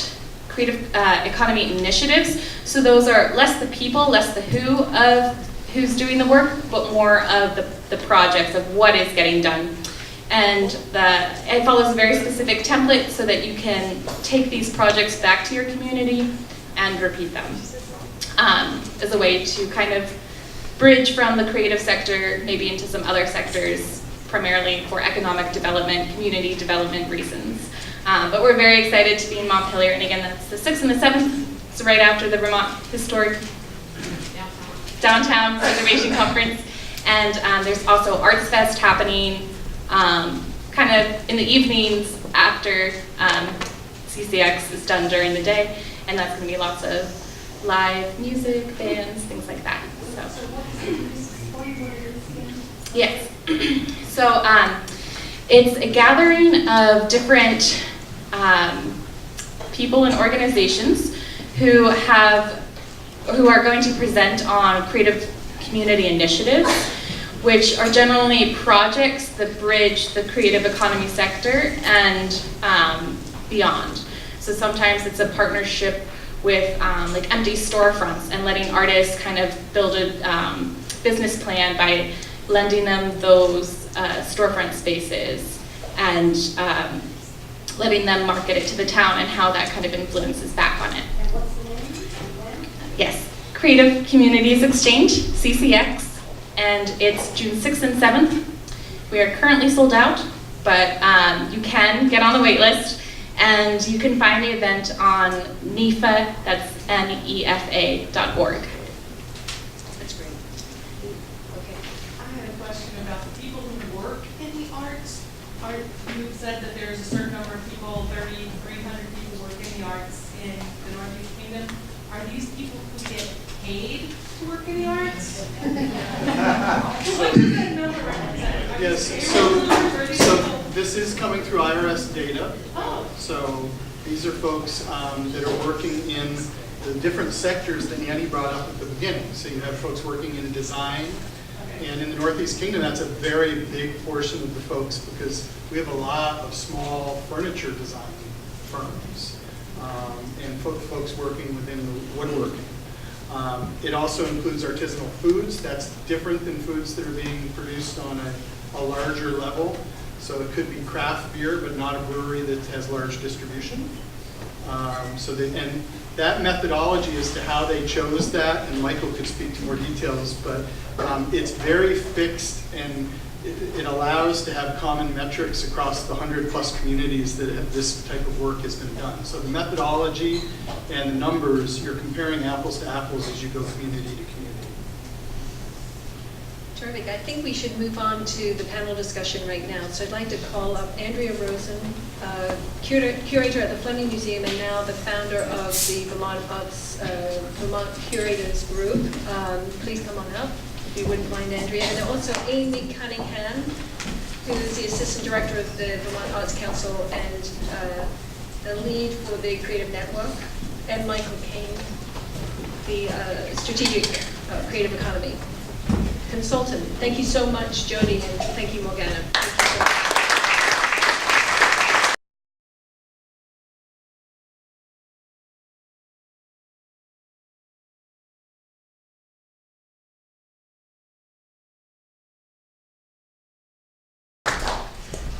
creative economy initiatives. So those are less the people, less the who of who's doing the work, but more of the projects of what is getting done. And it follows a very specific template so that you can take these projects back to your community and repeat them. As a way to kind of bridge from the creative sector maybe into some other sectors, primarily for economic development, community development reasons. But we're very excited to be in Montpelier, and again, that's the 6th and the 7th. It's right after the Vermont Historic Downtown Preservation Conference. And there's also Arts Fest happening kind of in the evenings after CCX is done during the day, and that's going to be lots of live music, bands, things like that. Yes. So it's a gathering of different people and organizations who are going to present on creative community initiatives, which are generally projects that bridge the creative economy sector and beyond. So sometimes it's a partnership with like empty storefronts and letting artists kind of build a business plan by lending them those storefront spaces and letting them market it to the town and how that kind of influences back on it. And what's the name? Yes, Creative Communities Exchange, CCX, and it's June 6th and 7th. We are currently sold out, but you can get on the wait list. And you can find the event on NEFA, that's NEFA.org. That's great. Okay. I had a question about the people who work in the arts. You said that there's a certain number of people, 300 people work in the arts in the Northeast Kingdom. Are these people who get paid to work in the arts? What does that number represent? Are Yes, these so payroll numbers, or are these this is coming through IRS data. Oh. So these are folks that are working in the different sectors that Annie brought up at the beginning. So you have folks working in design, and in the Northeast Kingdom, that's a very big portion of the folks because we have a lot of small furniture design firms and folks working within the woodworking. It also includes artisanal foods. That's different than foods that are being produced on a larger level. So it could be craft beer, but not a brewery that has large distribution. And that methodology as to how they chose that, and Michael could speak to more details, but it's very fixed, and it allows to have common metrics across the 100+ communities that this type of work has been done. So the methodology and the numbers, you're comparing apples to apples as you go community to community. Terrific. I think we should move on to the panel discussion right now. So I'd like to call up Andrea Rosen, curator at the Fleming Museum and now the founder of the Vermont Curators Group. Please come on up, if you wouldn't mind, Andrea. And also Amy Cunningham, who is the assistant director of the Vermont Arts Council and the lead for the Creative Network, and Michael Kane, the strategic creative economy consultant. Thank you so much, Jody, and thank you, Morgana. Thank you so much.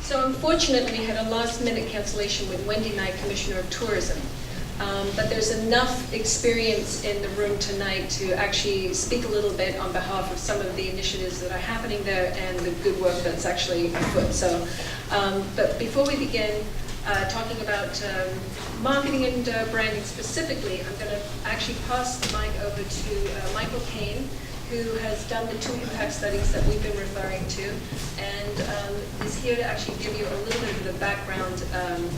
So unfortunately, we had a last-minute cancellation with Wendy Knight, Commissioner of Tourism. But there's enough experience in the room tonight to actually speak a little bit on behalf of some of the initiatives that are happening there and the good work that's actually afoot. So, but before we begin talking about marketing and branding specifically, I'm going to actually pass the mic over to Michael Kane, who has done the 2 impact studies that we've been referring to, and is here to actually give you a little bit of the background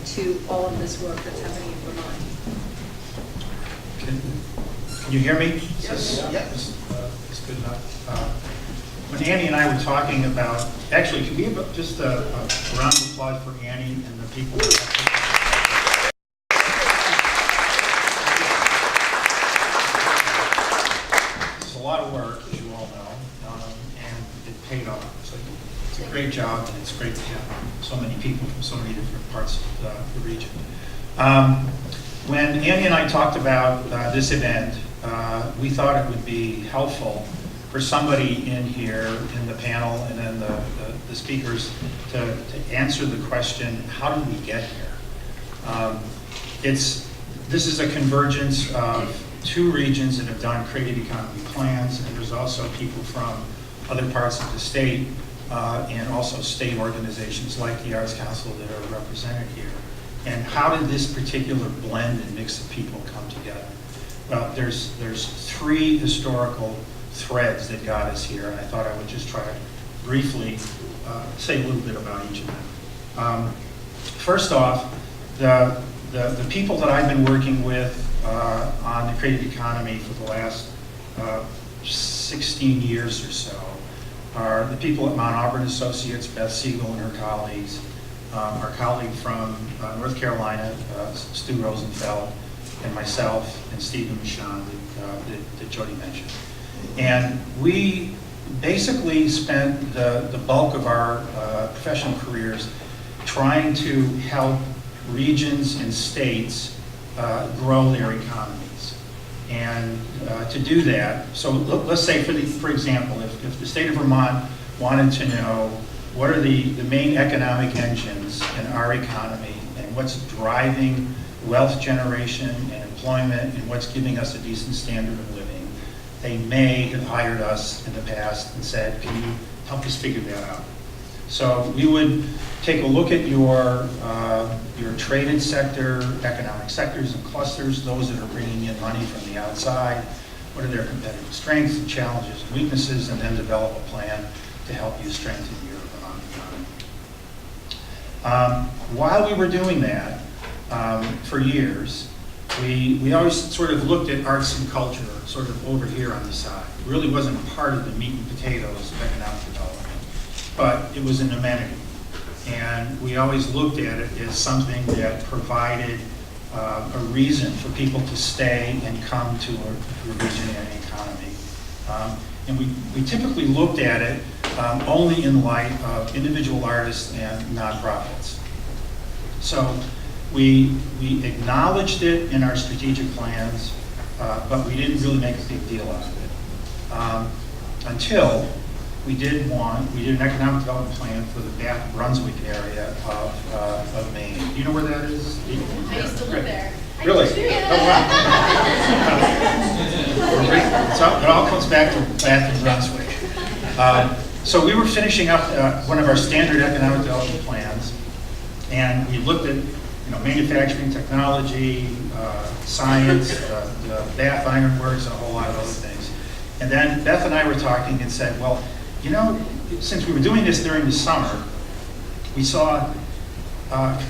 to all of this work that's happening in Vermont. Can you hear me? Yes. Yes. It's good enough. When Annie and I were talking about, actually, can we have just a round of applause for Annie and the people that it's a lot of work, as you all know, and it paid off. So it's a great job, and it's great to have so many people from so many different parts of the region. When Annie and I talked about this event, we thought it would be helpful for somebody in here, in the panel, and then the speakers to answer the question, how did we get here? This is a convergence of 2 regions that have done creative economy plans, and there's also people from other parts of the state and also state organizations like the Arts Council that are represented here. And how did this particular blend and mix of people come together? Well, there's 3 historical threads that got us here, and I thought I would just try to briefly say a little bit about each of them. First off, the people that I've been working with on the creative economy for the last 16 years or so are the people at Mount Auburn Associates, Beth Siegel and her colleagues, our colleague from North Carolina, Stu Rosenfeld, and myself, and Stephen Michon that Jody mentioned. And we basically spent the bulk of our professional careers trying to help regions and states grow their economies. And to do that, so let's say for example, if the state of Vermont wanted to know what are the main economic engines in our economy and what's driving wealth generation and employment and what's giving us a decent standard of living, they may have hired us in the past and said, can you help us figure that out? So we would take a look at your traded sector, economic sectors and clusters, those that are bringing in money from the outside, what are their competitive strengths and challenges and weaknesses, and then develop a plan to help you strengthen your economy. While we were doing that for years, we always sort of looked at arts and culture sort of over here on the side. It really wasn't a part of the meat and potatoes of economic development, but it was an amenity. And we always looked at it as something that provided a reason for people to stay and come to a region and economy. And we typically looked at it only in light of individual artists and nonprofits. So we acknowledged it in our strategic plans, but we didn't really make a big deal out of it. Until we did an economic development plan for the Bath Brunswick area of Maine. Do you know where that is? I used to live there. Really? Oh, wow. It all comes back to Bath and Brunswick. So we were finishing up one of our standard economic development plans, and we looked at manufacturing technology, science, the Bath Iron Works, and a whole lot of other things. And then Beth and I were talking and said, well, since we were doing this during the summer, we saw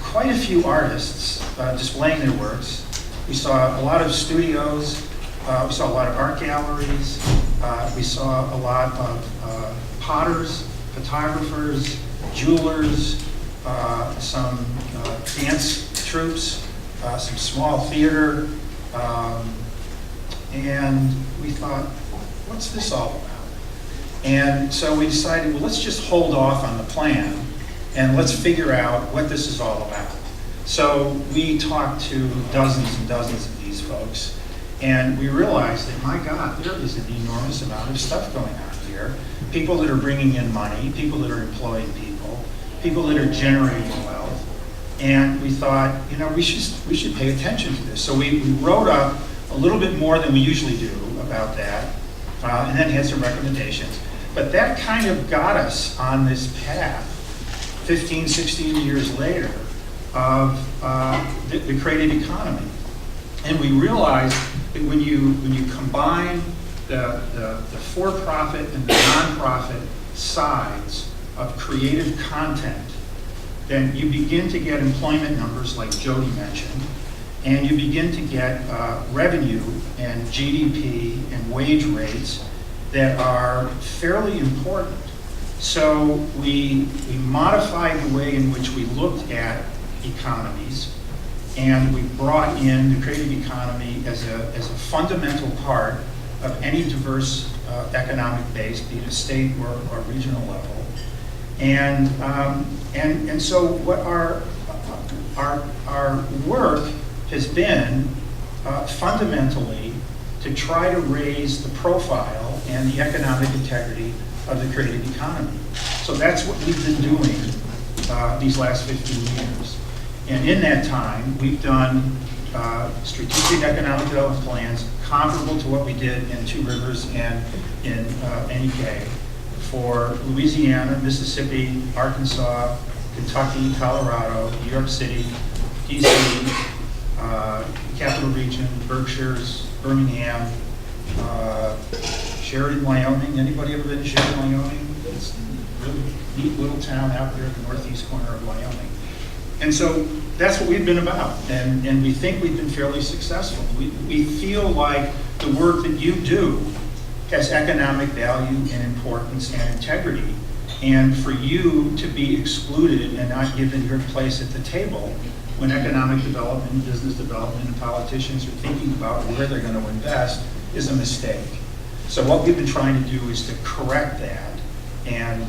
quite a few artists displaying their works. We saw a lot of studios, we saw a lot of art galleries, we saw a lot of potters, photographers, jewelers, some dance troupes, some small theater, and we thought, what's this all about? And so we decided, well, let's just hold off on the plan and let's figure out what this is all about. So we talked to dozens and dozens of these folks, and we realized that, my God, there is an enormous amount of stuff going on here. People that are bringing in money, people that are employing people that are generating wealth. And we thought, we should pay attention to this. So we wrote up a little bit more than we usually do about that, and then had some recommendations. But that kind of got us on this path 15, 16 years later of the creative economy. And we realized that when you combine the for-profit and the non-profit sides of creative content, then you begin to get employment numbers like Jody mentioned, and you begin to get revenue and GDP and wage rates that are fairly important. So we modified the way in which we looked at economies, and we brought in the creative economy as a fundamental part of any diverse economic base, be it a state or regional level. And so what our work has been fundamentally to try to raise the profile and the economic integrity of the creative economy. So that's what we've been doing these last 15 years. And in that time, we've done strategic economic development plans comparable to what we did in Two Rivers and in NEK for Louisiana, Mississippi, Arkansas, Kentucky, Colorado, New York City, DC, Capital Region, Berkshires, Birmingham, Sheridan, Wyoming. Anybody ever been to Sheridan, Wyoming? It's a really neat little town out there at the northeast corner of Wyoming. And so that's what we've been about, and we think we've been fairly successful. We feel like the work that you do has economic value and importance and integrity, and for you to be excluded and not given your place at the table when economic development, business development, and politicians are thinking about where they're going to invest is a mistake. So what we've been trying to do is to correct that and,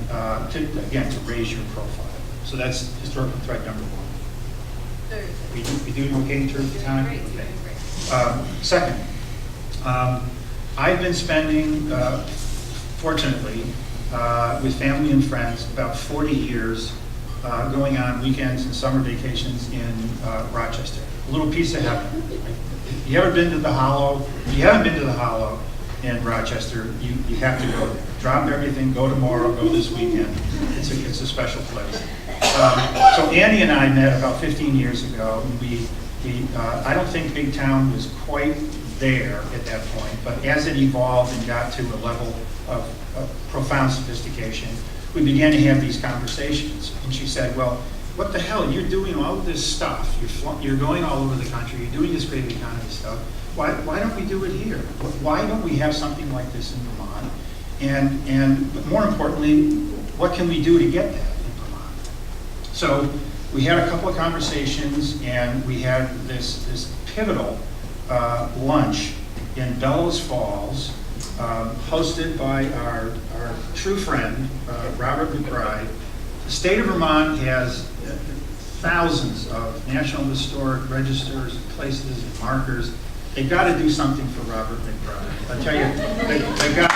to raise your profile. So that's historical thread number one. We do okay in terms of time? Okay. Second, I've been spending, fortunately, with family and friends about 40 years going on weekends and summer vacations in Rochester. A little piece of heaven. You ever been to the Hollow? If you haven't been to the Hollow in Rochester, you have to go there. Drop everything, go tomorrow, go this weekend. It's a special place. So Andy and I met about 15 years ago. I don't think Big Town was quite there at that point, but as it evolved and got to a level of profound sophistication, we began to have these conversations. And she said, well, what the hell, you're doing all of this stuff, you're going all over the country, you're doing this creative economy stuff, why don't we do it here? Why don't we have something like this in Vermont? And more importantly, what can we do to get that in Vermont? So we had a couple of conversations, and we had this pivotal lunch in Bellows Falls, hosted by our true friend, Robert McBride. The state of Vermont has thousands of National Historic Registers, places, and markers. They've got to do something for Robert McBride. I tell you, the guy...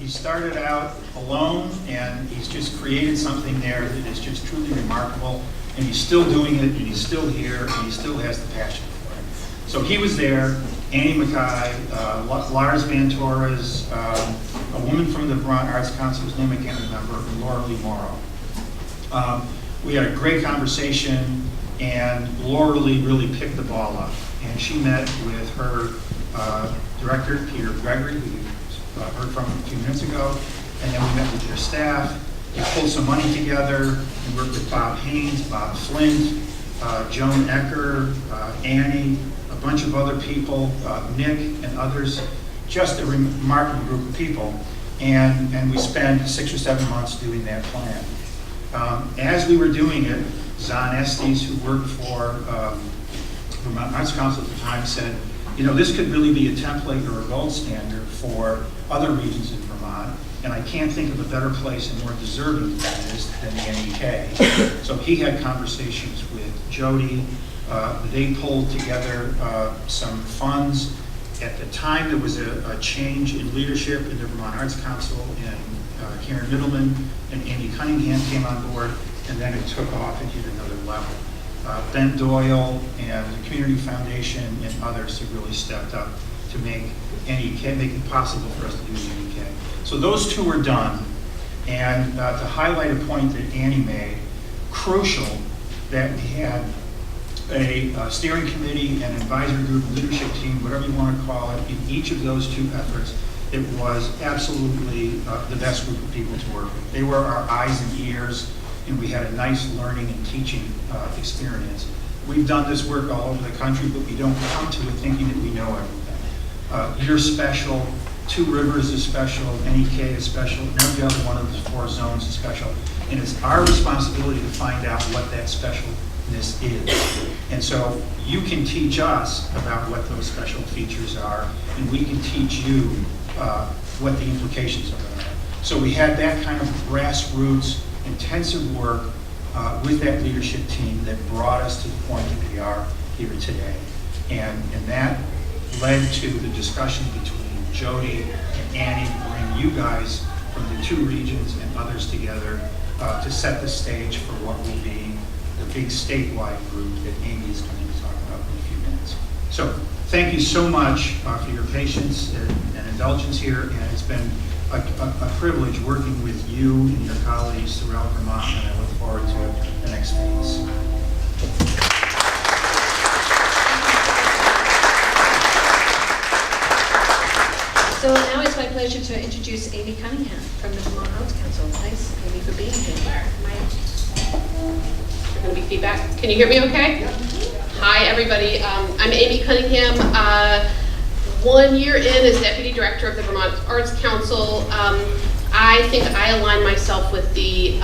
He started out alone, and he's just created something there that is just truly remarkable, and he's still doing it, and he's still here, and he still has the passion for it. So he was there, Annie Mackay, Lars Van Torres, a woman from the Vermont Arts Council, whose name I can't remember, and Laura Lee Morrow. We had a great conversation, and Laura Lee really picked the ball up, and she met with her director, Peter Gregory, who you heard from a few minutes ago, and then we met with their staff. We pulled some money together. We worked with Bob Haynes, Bob Flint, Joan Ecker, Annie, a bunch of other people, Nick and others, just a remarkable group of people. And we spent 6 or 7 months doing that plan. As we were doing it, Zon Estes, who worked for Vermont Arts Council at the time, said, you know, this could really be a template or a gold standard for other regions in Vermont, and I can't think of a better place and more deserving of this than the NEK. So he had conversations with Jody. They pulled together some funds. At the time, there was a change in leadership in the Vermont Arts Council, and Karen Middleman and Amy Cunningham came on board, and then it took off and hit another level. Ben Doyle and the Community Foundation and others have really stepped up to make it possible for us to do the NEK. So those two were done. And to highlight a point that Annie made, crucial that we had a steering committee, an advisory group, leadership team, whatever you want to call it, in each of those two efforts. It was absolutely the best group of people to work with. They were our eyes and ears, and we had a nice learning and teaching experience. We've done this work all over the country, but we don't come to it thinking that we know everything. You're special, Two Rivers is special, NEK is special, and every other one of the 4 zones is special. And it's our responsibility to find out what that specialness is. And so you can teach us about what those special features are, and we can teach you what the implications of them are. So we had that kind of grassroots, intensive work with that leadership team that brought us to the point that we are here today. And that led to the discussion between Jody and Annie to bring you guys from the 2 regions and others together to set the stage for what will be the big statewide group that Amy is going to talk about in a few minutes. So thank you so much for your patience and indulgence here, and it's been a privilege working with you and your colleagues throughout Vermont, and I look forward to the next phase. So now it's my pleasure to introduce Amy Cunningham from the Vermont Arts Council. Thanks, Amy, for being here. There's going to be feedback. Can you hear me okay? Yeah. Hi, everybody. I'm Amy Cunningham. 1 year in as Deputy Director of the Vermont Arts Council. I think I align myself with the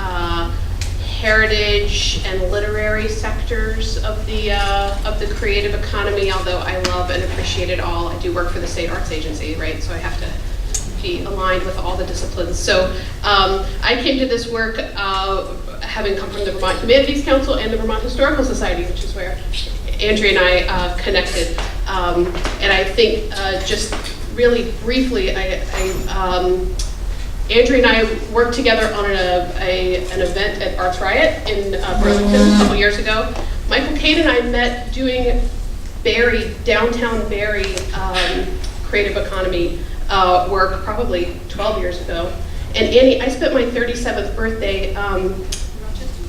heritage and literary sectors of the creative economy, although I love and appreciate it all. I do work for the State Arts Agency, right? So I have to be aligned with all the disciplines. So I came to this work having come from the Vermont Humanities Council and the Vermont Historical Society, which is where Andrea and I connected. And I think just really briefly, Andrea and I worked together on an event at Arts Riot in Burlington a couple years ago. Michael Kane and I met doing downtown Barrie creative economy work probably 12 years ago. And Annie, I spent my 37th birthday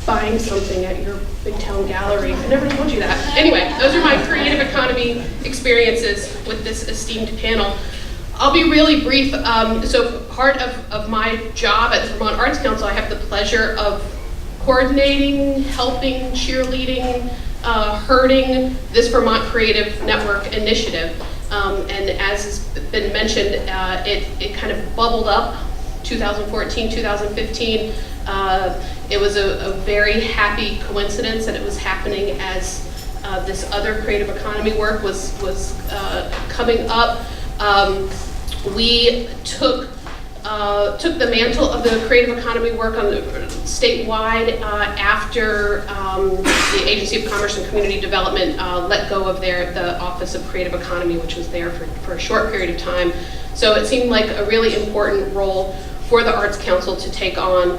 buying something at your Big Town Gallery. I never told you that. Anyway, those are my creative economy experiences with this esteemed panel. I'll be really brief. So part of my job at the Vermont Arts Council, I have the pleasure of coordinating, helping, cheerleading, herding this Vermont Creative Network initiative. And as has been mentioned, it kind of bubbled up 2014, 2015. It was a very happy coincidence that it was happening as this other creative economy work was coming up. We took the mantle of the creative economy work on the statewide after the Agency of Commerce and Community Development let go of the Office of Creative Economy, which was there for a short period of time. So it seemed like a really important role for the Arts Council to take on.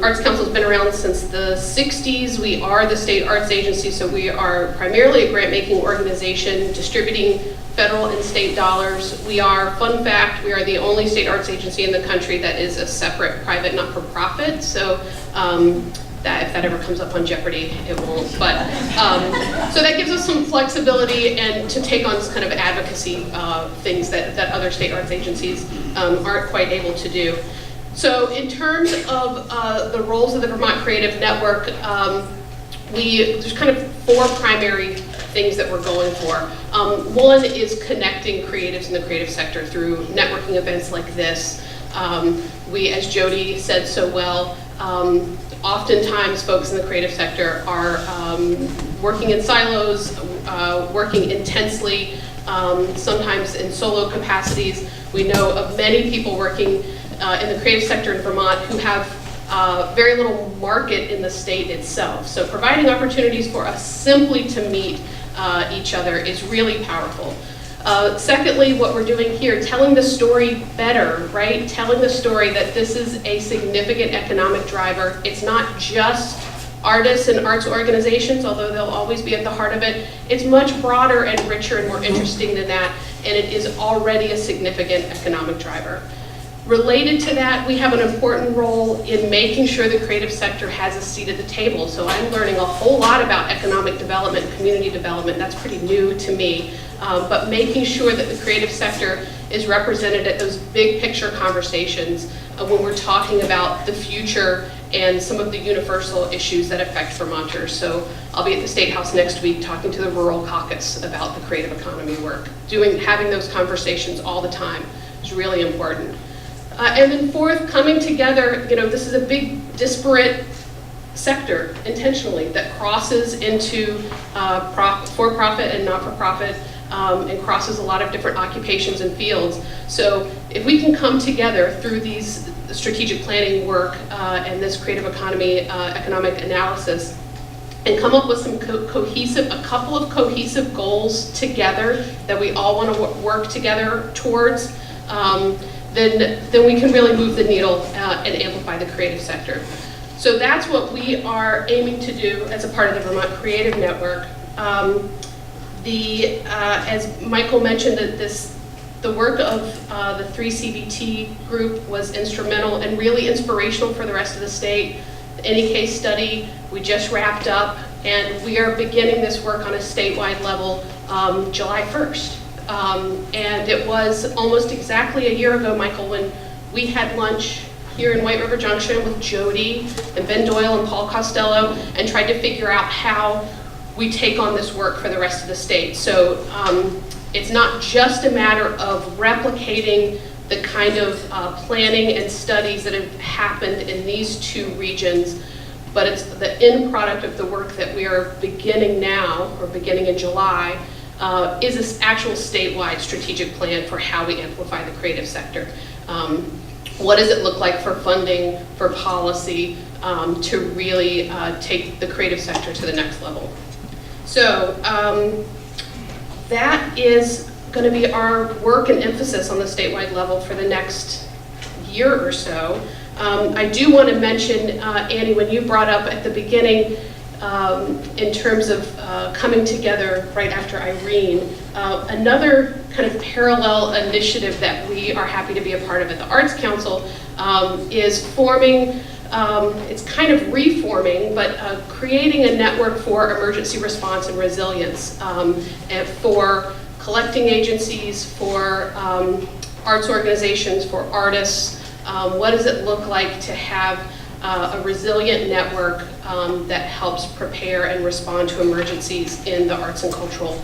Arts Council has been around since the 60s. We are the state arts agency, so we are primarily a grant-making organization distributing federal and state dollars. We are, fun fact, we are the only state arts agency in the country that is a separate private not-for-profit. So that if that ever comes up on Jeopardy, it won't. But so that gives us some flexibility and to take on this kind of advocacy things that other state arts agencies aren't quite able to do. So in terms of the roles of the Vermont Creative Network, there's kind of 4 primary things that we're going for. One is connecting creatives in the creative sector through networking events like this. We, as Jody said so well, oftentimes folks in the creative sector are working in silos, working intensely, sometimes in solo capacities. We know of many people working in the creative sector in Vermont who have very little market in the state itself. So providing opportunities for us simply to meet each other is really powerful. Secondly, what we're doing here, telling the story better, right? Telling the story that this is a significant economic driver. It's not just artists and arts organizations, although they'll always be at the heart of it. It's much broader and richer and more interesting than that, and it is already a significant economic driver. Related to that, we have an important role in making sure the creative sector has a seat at the table. So I'm learning a whole lot about economic development, community development. That's pretty new to me. But making sure that the creative sector is represented at those big picture conversations when we're talking about the future and some of the universal issues that affect Vermonters. So I'll be at the State House next week talking to the Rural Caucus about the creative economy work. Having those conversations all the time is really important. And then fourth, coming together, this is a big disparate sector intentionally that crosses into for-profit and not-for-profit and crosses a lot of different occupations and fields. So if we can come together through these strategic planning work and this creative economy economic analysis and come up with some a couple of cohesive goals together that we all want to work together towards, then we can really move the needle and amplify the creative sector. So that's what we are aiming to do as a part of the Vermont Creative Network. As Michael mentioned, the work of the 3CBT group was instrumental and really inspirational for the rest of the state. The Any Case study we just wrapped up, and we are beginning this work on a statewide level July 1st. And it was almost exactly a year ago, Michael, when we had lunch here in White River Junction with Jody and Ben Doyle and Paul Costello and tried to figure out how we take on this work for the rest of the state. So it's not just a matter of replicating the kind of planning and studies that have happened in these 2 regions, but it's the end product of the work that we are beginning now, or beginning in July, is this actual statewide strategic plan for how we amplify the creative sector. What does it look like for funding, for policy, to really take the creative sector to the next level? So that is going to be our work and emphasis on the statewide level for the next year or so. I do want to mention, Annie, when you brought up at the beginning in terms of coming together right after Irene, another kind of parallel initiative that we are happy to be a part of at the Arts Council is forming, it's kind of reforming, but creating a network for emergency response and resilience, and for collecting agencies, for arts organizations, for artists. What does it look like to have a resilient network that helps prepare and respond to emergencies in the arts and cultural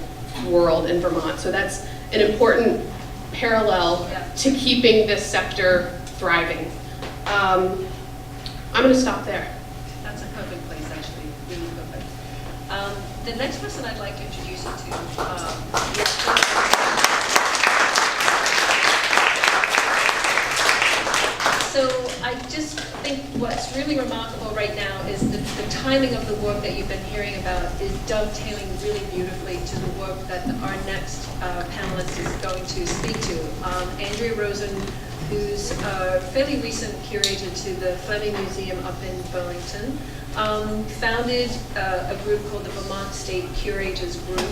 world in Vermont? So that's an important parallel to keeping this sector thriving. I'm going to stop there. That's a perfect place, actually, really perfect. The next person I'd like to introduce you to So I just think what's really remarkable right now is the timing of the work that you've been hearing about is dovetailing really beautifully to the work that our next panelist is going to speak to. Andrea Rosen, who's a fairly recent curator to the Fleming Museum up in Burlington, founded a group called the Vermont State Curators Group,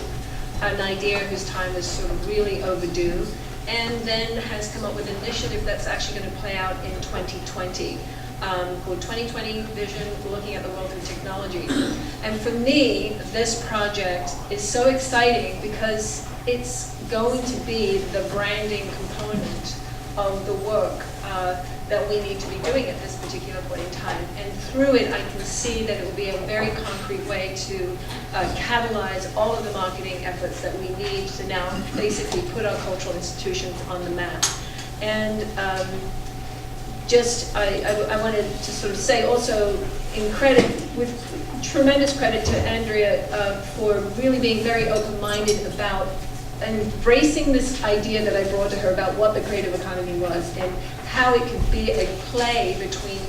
an idea whose time is sort of really overdue, and then has come up with an initiative that's actually going to play out in 2020. Called 2020 Vision, looking at the world through technology. And for me, this project is so exciting because it's going to be the branding component of the work that we need to be doing at this particular point in time. And through it, I can see that it will be a very concrete way to catalyze all of the marketing efforts that we need to now basically put our cultural institutions on the map. And I wanted to sort of say also in credit, with tremendous credit to Andrea for really being very open-minded about embracing this idea that I brought to her about what the creative economy was and how it could be a play between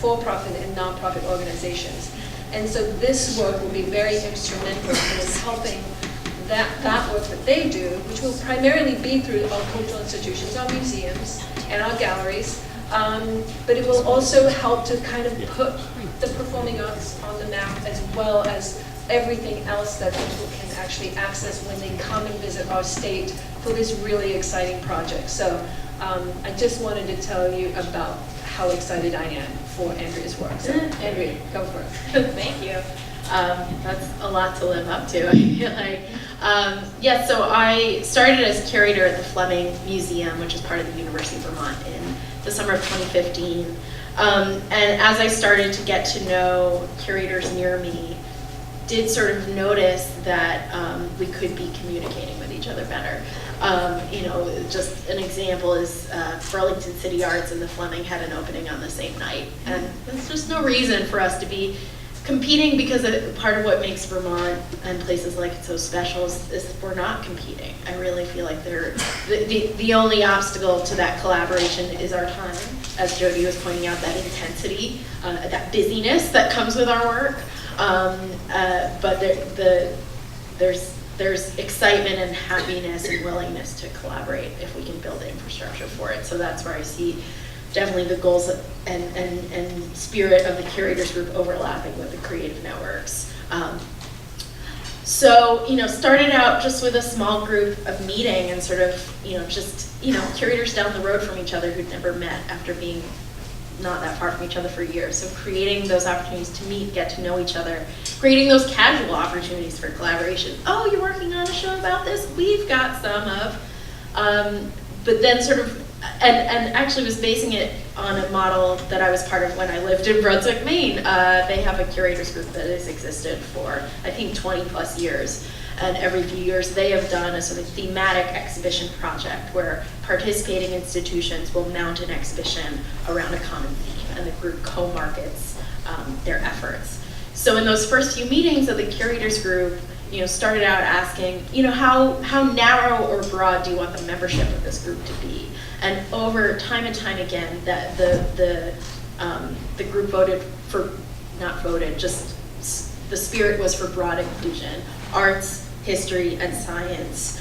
for-profit and non-profit organizations. And so this work will be very instrumental in helping that work that they do, which will primarily be through our cultural institutions, our museums, and our galleries. But it will also help to kind of put the performing arts on the map, as well as everything else that people can actually access when they come and visit our state for this really exciting project. So I just wanted to tell you about how excited I am for Andrea's work. So Andrea, go for it. Thank you. That's a lot to live up to, I feel like. Yeah, so I started as curator at the Fleming Museum, which is part of the University of Vermont, in the summer of 2015. And as I started to get to know curators near me, did sort of notice that we could be communicating with each other better. You know, just an example is Burlington City Arts and the Fleming had an opening on the same night. And there's just no reason for us to be competing, because part of what makes Vermont and places like it so special is we're not competing. I really feel like the only obstacle to that collaboration is our time, as Jody was pointing out, that intensity, that busyness that comes with our work. But there's excitement and happiness and willingness to collaborate if we can build the infrastructure for it. So that's where I see definitely the goals and spirit of the curators group overlapping with the creative networks. So, you know, started out just with a small group of meeting and sort of, curators down the road from each other who'd never met after being not that far from each other for years. So creating those opportunities to meet, get to know each other, creating those casual opportunities for collaboration. Oh, you're working on a show about this? We've got some of. But then sort of, and actually was basing it on a model that I was part of when I lived in Brunswick, Maine. They have a curators group that has existed for, I think, 20 plus years. And every few years they have done a sort of thematic exhibition project where participating institutions will mount an exhibition around a common theme, and the group co-markets their efforts. So in those first few meetings of the curators group, started out asking, how narrow or broad do you want the membership of this group to be? And over time and time again, that the group voted for, not voted, just the spirit was for broad inclusion. Arts, history, and science.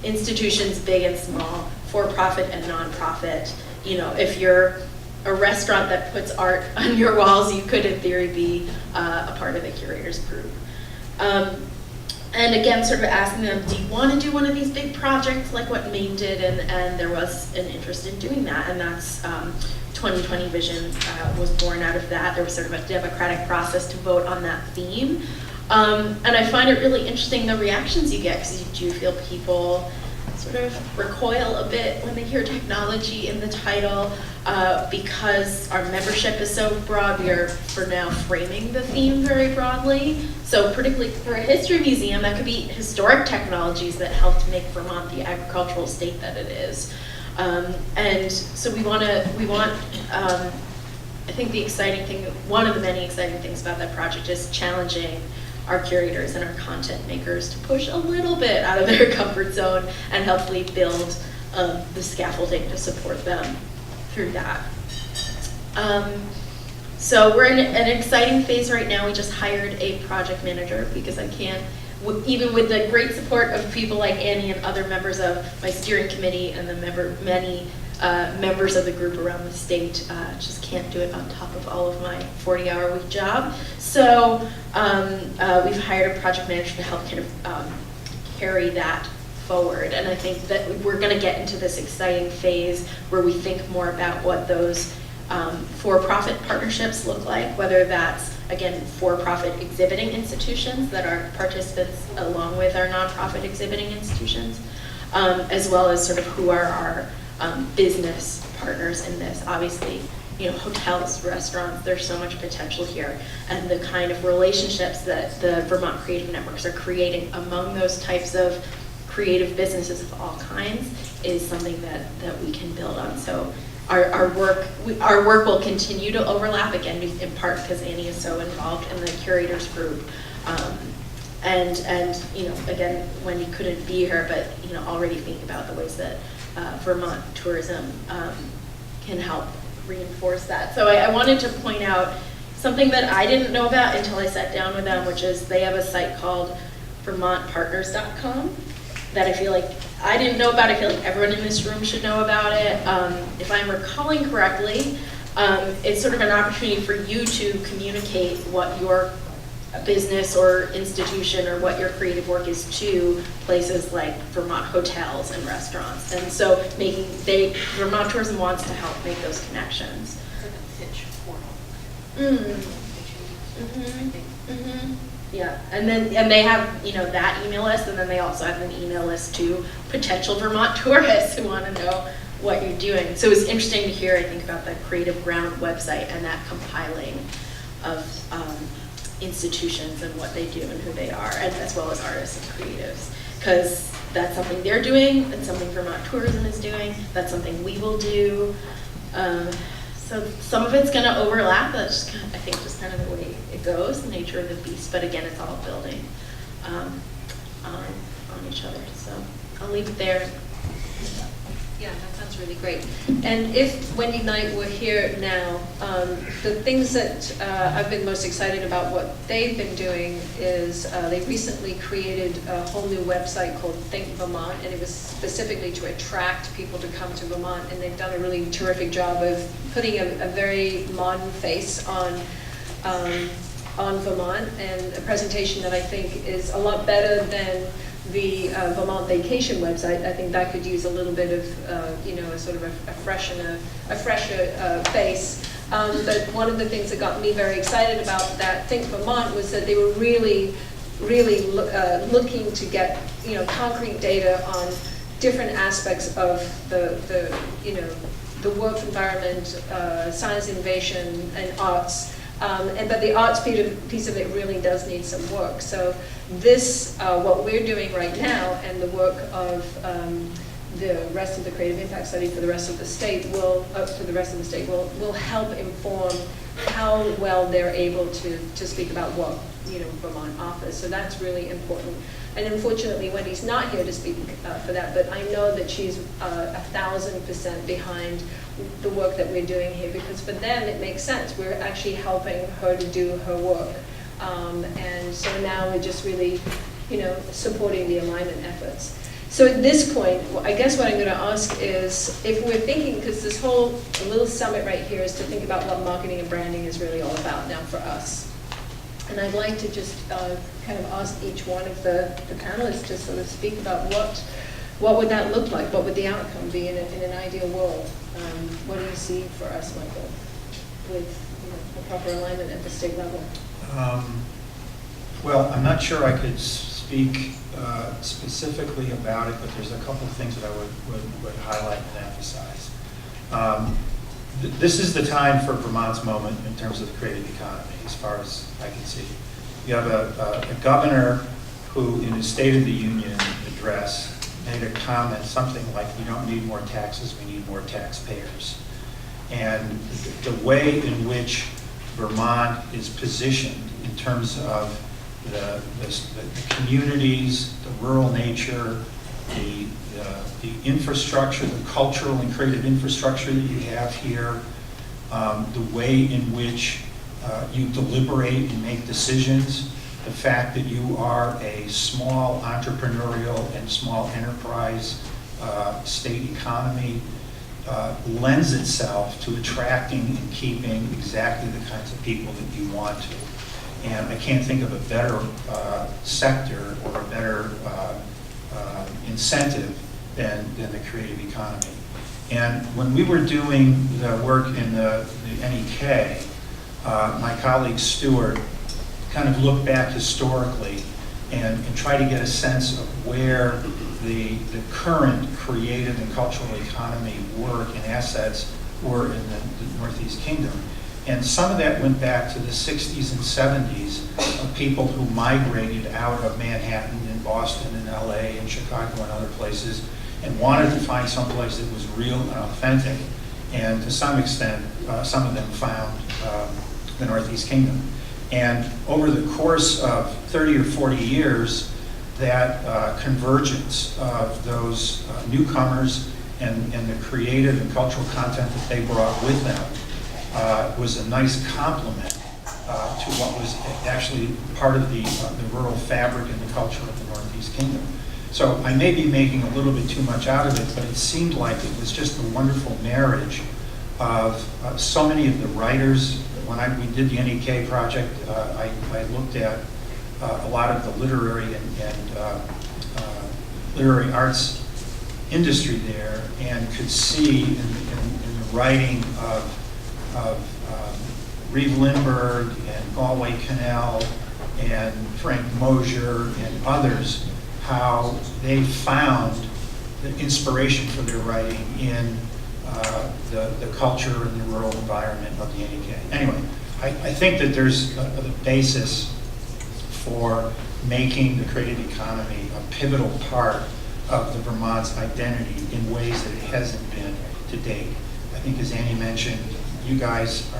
Institutions big and small, for-profit and non-profit. If you're a restaurant that puts art on your walls, you could in theory be a part of the curators group. And again, sort of asking them, do you want to do one of these big projects like what Maine did? And there was an interest in doing that, and that's 2020 Vision was born out of that. There was sort of a democratic process to vote on that theme. And I find it really interesting the reactions you get, because you do feel people sort of recoil a bit when they hear technology in the title, because our membership is so broad. We are, for now, framing the theme very broadly. So particularly for a history museum, that could be historic technologies that helped make Vermont the agricultural state that it is. And so we want, I think the exciting thing, one of the many exciting things about that project is challenging our curators and our content makers to push a little bit out of their comfort zone and hopefully build the scaffolding to support them through that. So we're in an exciting phase right now. We just hired a project manager because I can't even with the great support of people like Annie and other members of my steering committee and the many members of the group around the state, just can't do it on top of all of my 40-hour-a-week job. So we've hired a project manager to help kind of carry that forward. And I think that we're going to get into this exciting phase where we think more about what those for-profit partnerships look like, whether that's, again, for-profit exhibiting institutions that are participants along with our nonprofit exhibiting institutions, as well as sort of who are our business partners in this. Obviously, you know, hotels, restaurants, there's so much potential here. And the kind of relationships that the Vermont Creative Networks are creating among those types of creative businesses of all kinds is something that we can build on. So our work will continue to overlap, again, in part because Annie is so involved in the curators group. And you know, again, Wendy couldn't be here, but you know, already think about the ways that Vermont tourism can help reinforce that. So I wanted to point out something that I didn't know about until I sat down with them, which is they have a site called vermontpartners.com that I feel like I didn't know about. I feel like everyone in this room should know about it. If I'm recalling correctly, it's sort of an opportunity for you to communicate what your business or institution or what your creative work is to places like Vermont hotels and restaurants. And so Vermont Tourism wants to help make those connections. Yeah, and they have, you know, that email list, and then they also have an email list to potential Vermont tourists who want to know what you're doing. So it was interesting to hear, I think, about the Creative Ground website and that compiling of institutions and what they do and who they are, and as well as artists and creatives, because that's something they're doing, that's something Vermont Tourism is doing, that's something we will do. So some of it's going to overlap. That's just I think just kind of the way it goes, the nature of the beast. But again, it's all building on each other. So I'll leave it there. Yeah, that sounds really great. And if Wendy Knight were here now, the things that I've been most excited about what they've been doing is they recently created a whole new website called Think Vermont, and it was specifically to attract people to come to Vermont, and they've done a really terrific job of putting a very modern face on Vermont, and a presentation that I think is a lot better than the Vermont Vacation website. I think that could use a little bit of, you know, a sort of a fresher face. But one of the things that got me very excited about that Think Vermont was that they were really looking to get, you know, concrete data on different aspects of the you know, the work environment, science innovation, and arts. But the arts piece of it really does need some work. So this, what we're doing right now, and the work of the rest of the Creative Impact Study for the rest of the state will help inform how well they're able to speak about what, you know, Vermont offers. So that's really important. And unfortunately, Wendy's not here to speak for that, but I know that she's 1,000% behind the work that we're doing here, because for them it makes sense. We're actually helping her to do her work. And so now we're just really, you know, supporting the alignment efforts. So at this point, I guess what I'm going to ask is, if we're thinking, because this whole little summit right here is to think about what marketing and branding is really all about now for us. And I'd like to just kind of ask each one of the panelists to sort of speak about what would that look like? What would the outcome be in an ideal world? What do you see for us, Michael, with, you know, the proper alignment at the state level? Well, I'm not sure I could speak specifically about it, but there's a couple of things that I would highlight and emphasize. This is the time for Vermont's moment in terms of the creative economy, as far as I can see. You have a governor who, in his State of the Union address, made a comment, something like, we don't need more taxes, we need more taxpayers. And the way in which Vermont is positioned in terms of the communities, the rural nature, the infrastructure, the cultural and creative infrastructure that you have here, the way in which you deliberate and make decisions, the fact that you are a small entrepreneurial and small enterprise state economy lends itself to attracting and keeping exactly the kinds of people that you want to. And I can't think of a better sector or a better incentive than the creative economy. And when we were doing the work in the NEK, my colleague Stuart kind of looked back historically and tried to get a sense of where the current creative and cultural economy work and assets were in the Northeast Kingdom. And some of that went back to the 60s and 70s of people who migrated out of Manhattan and Boston and LA and Chicago and other places and wanted to find someplace that was real and authentic. And to some extent, some of them found the Northeast Kingdom. And over the course of 30 or 40 years, that convergence of those newcomers and the creative and cultural content that they brought with them was a nice complement to what was actually part of the rural fabric and the culture of the Northeast Kingdom. So I may be making a little bit too much out of it, but it seemed like it was just a wonderful marriage of so many of the writers. When we did the NEK project, I looked at a lot of the literary and literary arts industry there and could see in the writing of Reeve Lindbergh and Galway Cannell and Frank Mosier and others how they found the inspiration for their writing in the culture and the rural environment of the NEK. Anyway, I think that there's a basis for making the creative economy a pivotal part of the Vermont's identity in ways that it hasn't been to date. I think as Annie mentioned, you guys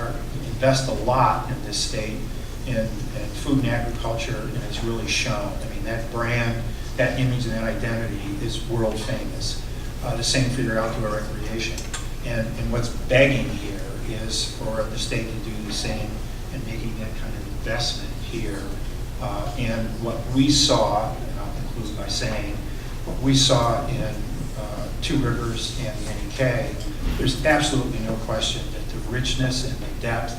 invest a lot in this state in food and agriculture, and it's really shown. I mean, that brand, that image, and that identity is world famous. The same for your outdoor recreation. And what's begging here is for the state to do the same and making that kind of investment here. And what we saw, and I'll conclude by saying, what we saw in Two Rivers and the NEK, there's absolutely no question that the richness and the depth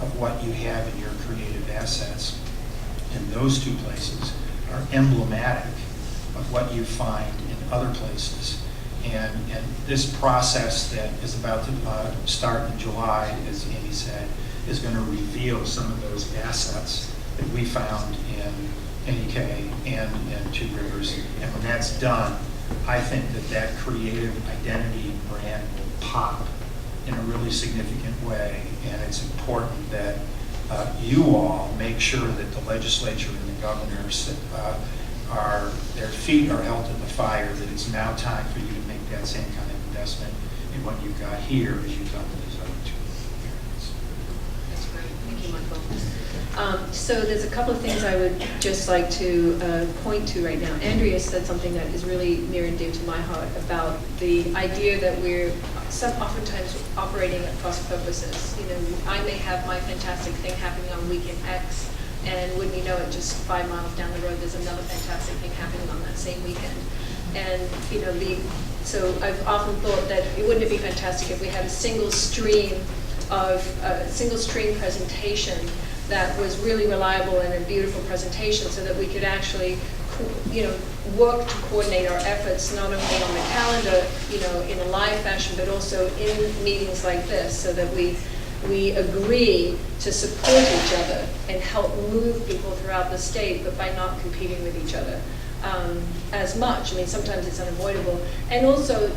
of what you have in your creative assets in those two places are emblematic of what you find in other places. And this process that is about to start in July, as Andy said, is going to reveal some of those assets that we found in NEK and Two Rivers. And when that's done, I think that creative identity brand will pop in a really significant way. And it's important that you all make sure that the legislature and the governors their feet are held to the fire, that it's now time for you to make that same kind of investment in what you've got here as you've done with these other two areas. That's great. Thank you, Michael. So there's a couple of things I would just like to point to right now. Andrea said something that is really near and dear to my heart about the idea that we're oftentimes operating at cross purposes. You know, I may have my fantastic thing happening on weekend X, and wouldn't you know it, just 5 miles down the road, there's another fantastic thing happening on that same weekend. And you know, so I've often thought that wouldn't it be fantastic if we had a single stream presentation that was really reliable and a beautiful presentation, so that we could actually, you know, work to coordinate our efforts not only on the calendar, you know, in a live fashion, but also in meetings like this, so that we agree to support each other and help move people throughout the state, but by not competing with each other as much. I mean, sometimes it's unavoidable. And also,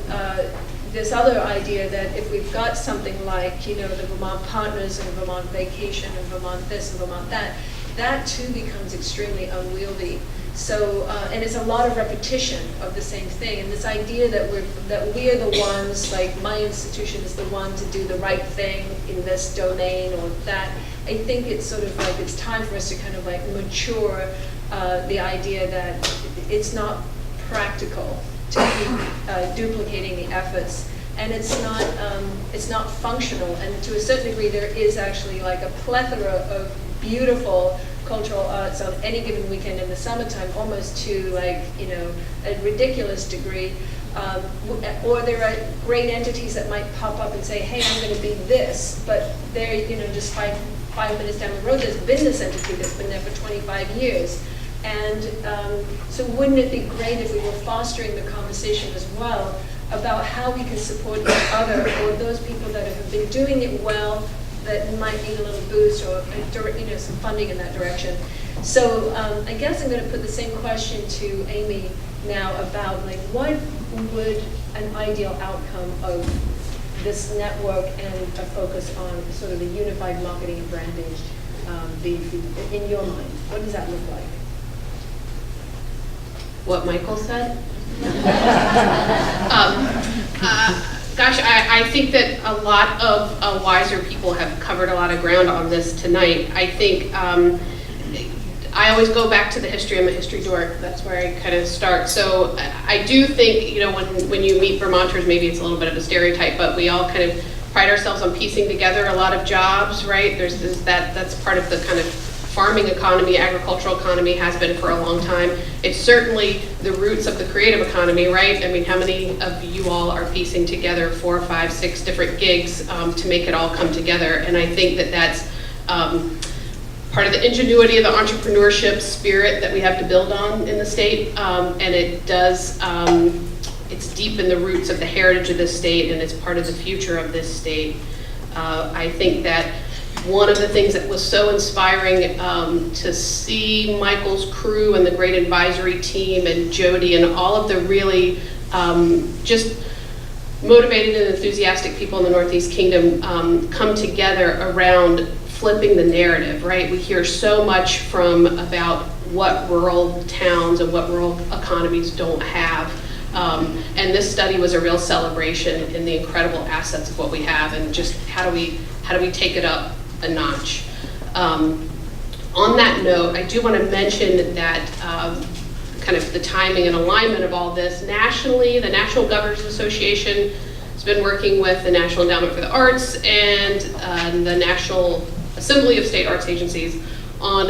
this other idea that if we've got something like, you know, the Vermont Partners and Vermont Vacation and Vermont this and Vermont that, that too becomes extremely unwieldy. So, and it's a lot of repetition of the same thing. And this idea that we're the ones, like my institution is the one to do the right thing in this domain or that, I think it's sort of like it's time for us to kind of like mature the idea that it's not practical to keep duplicating the efforts, and it's not functional. And to a certain degree, there is actually like a plethora of beautiful cultural arts on any given weekend in the summertime, almost to like, you know, a ridiculous degree. Or there are great entities that might pop up and say, hey, I'm going to be this, but they're, you know, just five minutes down the road, there's been this entity that's been there for 25 years. And so wouldn't it be great if we were fostering the conversation as well about how we can support each other, or those people that have been doing it well that might need a little boost, or, you know, some funding in that direction. So I guess I'm going to put the same question to Amy now about like what would an ideal outcome of this network and a focus on sort of the unified marketing and branding be in your mind? What does that look like? What Michael said? Gosh, I think that a lot of wiser people have covered a lot of ground on this tonight. I think I always go back to the history. I'm a history dork. That's where I kind of start. So I do think, you know, when you meet Vermonters, maybe it's a little bit of a stereotype, but we all kind of pride ourselves on piecing together a lot of jobs, right? That's part of the kind of farming economy, agricultural economy has been for a long time. It's certainly the roots of the creative economy, right? I mean, how many of you all are piecing together 4, 5, 6 different gigs to make it all come together? And I think that that's part of the ingenuity of the entrepreneurship spirit that we have to build on in the state. And it does, it's deep in the roots of the heritage of this state, and it's part of the future of this state. I think that one of the things that was so inspiring to see Michael's crew and the great advisory team and Jody and all of the really just motivated and enthusiastic people in the Northeast Kingdom come together around flipping the narrative, right? We hear so much about what rural towns and what rural economies don't have. And this study was a real celebration in the incredible assets of what we have, and just how do we take it up a notch. On that note, I do want to mention that kind of the timing and alignment of all this nationally, the National Governors Association has been working with the National Endowment for the Arts and the National Assembly of State Arts Agencies on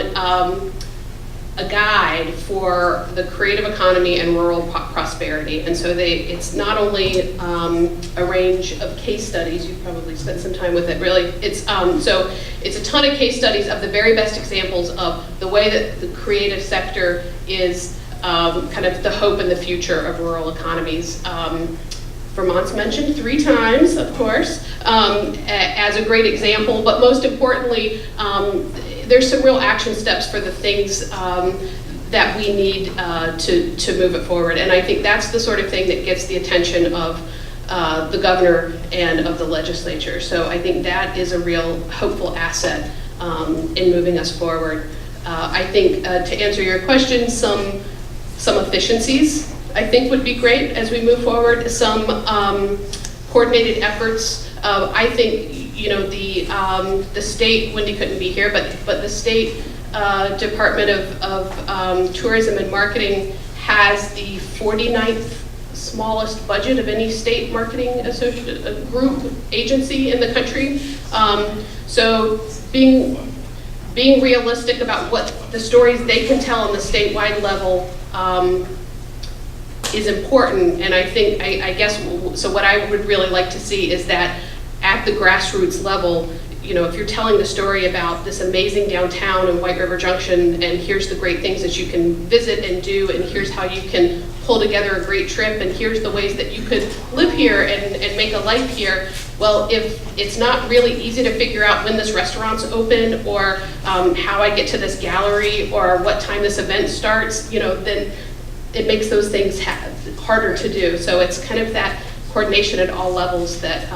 a guide for the creative economy and rural prosperity. And so it's not only a range of case studies, you've probably spent some time with it, really. So it's a ton of case studies of the very best examples of the way that the creative sector is kind of the hope and the future of rural economies. Vermont's mentioned 3 times, of course, as a great example, but most importantly, there's some real action steps for the things that we need to move it forward. And I think that's the sort of thing that gets the attention of the governor and of the legislature. So I think that is a real hopeful asset in moving us forward. I think to answer your question, some efficiencies I think would be great as we move forward. Some coordinated efforts. I think, you know, the state, Wendy couldn't be here, but the state Department of Tourism and Marketing has the 49th smallest budget of any state marketing group agency in the country. So being realistic about what the stories they can tell on the statewide level is important. And I think, I guess, so what I would really like to see is that at the grassroots level, you know, if you're telling the story about this amazing downtown in White River Junction, and here's the great things that you can visit and do, and here's how you can pull together a great trip, and here's the ways that you could live here and make a life here. Well, if it's not really easy to figure out when this restaurant's open, or how I get to this gallery, or what time this event starts, you know, then it makes those things harder to do. So it's kind of that coordination at all levels that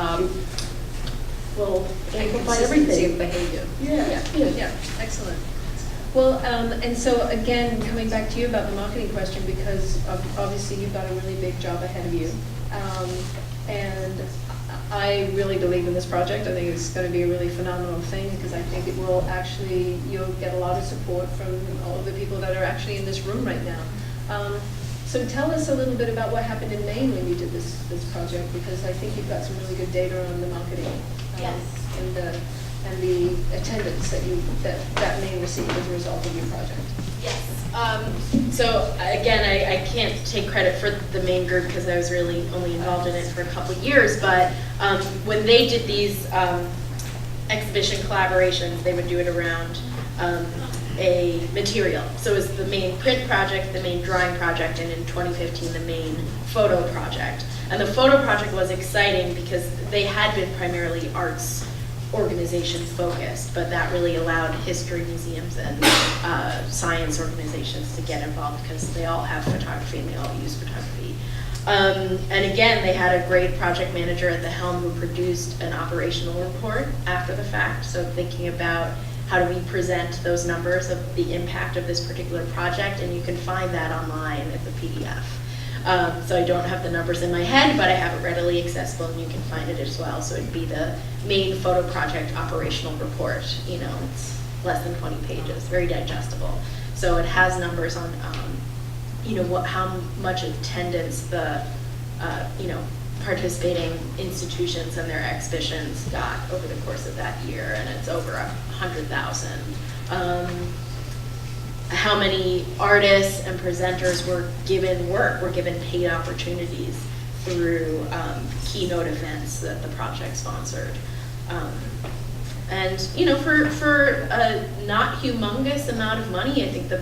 will amplify everything. Of behavior. Yeah. Excellent. Well, and so again, coming back to you about the marketing question, because obviously you've got a really big job ahead of you. And I really believe in this project. I think it's going to be a really phenomenal thing, because I think it will actually, you'll get a lot of support from all of the people that are actually in this room right now. So tell us a little bit about what happened in Maine when you did this project, because I think you've got some really good data on the marketing. Yes. and the attendance that may receive as a result of your project? Yes. So again, I can't take credit for the main group because I was really only involved in it for a couple of years, but when they did these exhibition collaborations, they would do it around a material. So it was the main print project, the main drawing project, and in 2015, the main photo project. And the photo project was exciting because they had been primarily arts organization focused, but that really allowed history museums and science organizations to get involved because they all have photography and they all use photography. And again, they had a great project manager at the helm who produced an operational report after the fact. So thinking about how do we present those numbers of the impact of this particular project, and you can find that online as a PDF. So I don't have the numbers in my head, but I have it readily accessible and you can find it as well. So it'd be the main photo project operational report. You know, it's less than 20 pages, very digestible. So it has numbers on, you know, how much attendance the, you know, participating institutions and their exhibitions got over the course of that year, and it's over 100,000. How many artists and presenters were given work, were given paid opportunities through keynote events that the project sponsored. And you know, for a not humongous amount of money, I think the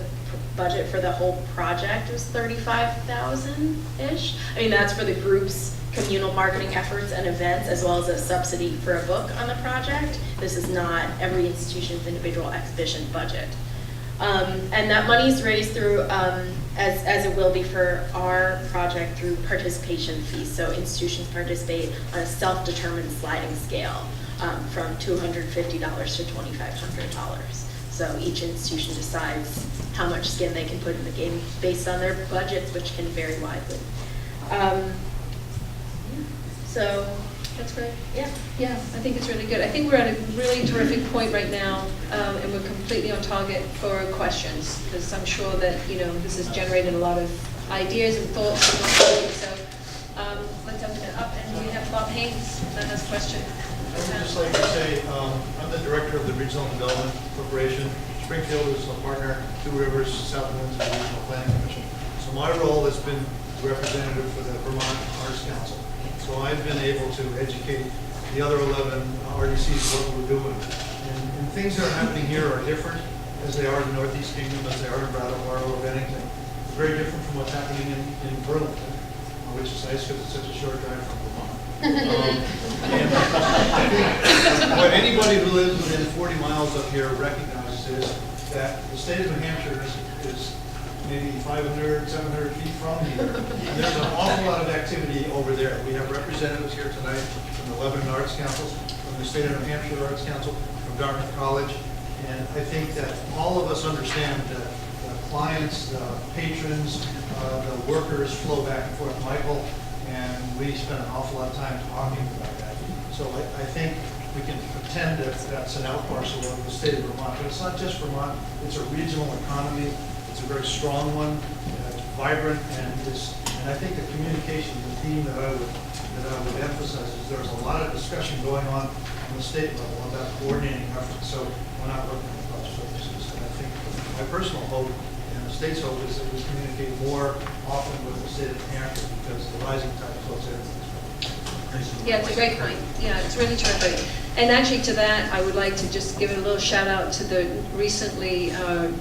budget for the whole project was $35,000-ish. I mean, that's for the group's communal marketing efforts and events, as well as a subsidy for a book on the project. This is not every institution's individual exhibition budget. And that money is raised through, as it will be for our project, through participation fees. So institutions participate on a self-determined sliding scale from $250 to $2,500. So each institution decides how much skin they can put in the game based on their budgets, which can vary widely. So That's great. yeah. Yeah, I think it's really good. I think we're at a really terrific point right now, and we're completely on target for questions, because I'm sure that, you know, this has generated a lot of ideas and thoughts. So let's open it up, and we have Bob Haynes that has a question. I would just like to say, I'm the director of the Regional Development Corporation. Springfield is a partner, Two Rivers, South Winds, and the Regional Planning Commission. So my role has been representative for the Vermont Arts Council. So I've been able to educate the other 11 RDCs what we're doing. And things that are happening here are different as they are in the Northeast Kingdom, as they are in Brattleboro or Bennington. It's very different from what's happening in Burlington, which is nice because it's such a short drive from Vermont. And I think what anybody who lives within 40 miles up here recognizes is that the state of New Hampshire is maybe 500, 700 feet from here. And there's an awful lot of activity over there. We have representatives here tonight from the Lebanon Arts Council, from the State of New Hampshire Arts Council, from Dartmouth College. And I think that all of us understand that the clients, the patrons, the workers flow back and forth. Michael and we spend an awful lot of time talking about that. So I think we can pretend that that's an outparcel of the state of Vermont, but it's not just Vermont. It's a regional economy. It's a very strong one, it's vibrant, and I think the communication, the theme that I would emphasize is there's a lot of discussion going on the state level about coordinating efforts. So we're not looking at cross purposes. And I think my personal hope and the state's hope is that we communicate more often with the state of New Hampshire, because the rising tide floats everything. Yeah, it's a great point. Yeah, it's really terrific. And actually to that, I would like to just give a little shout out to the recently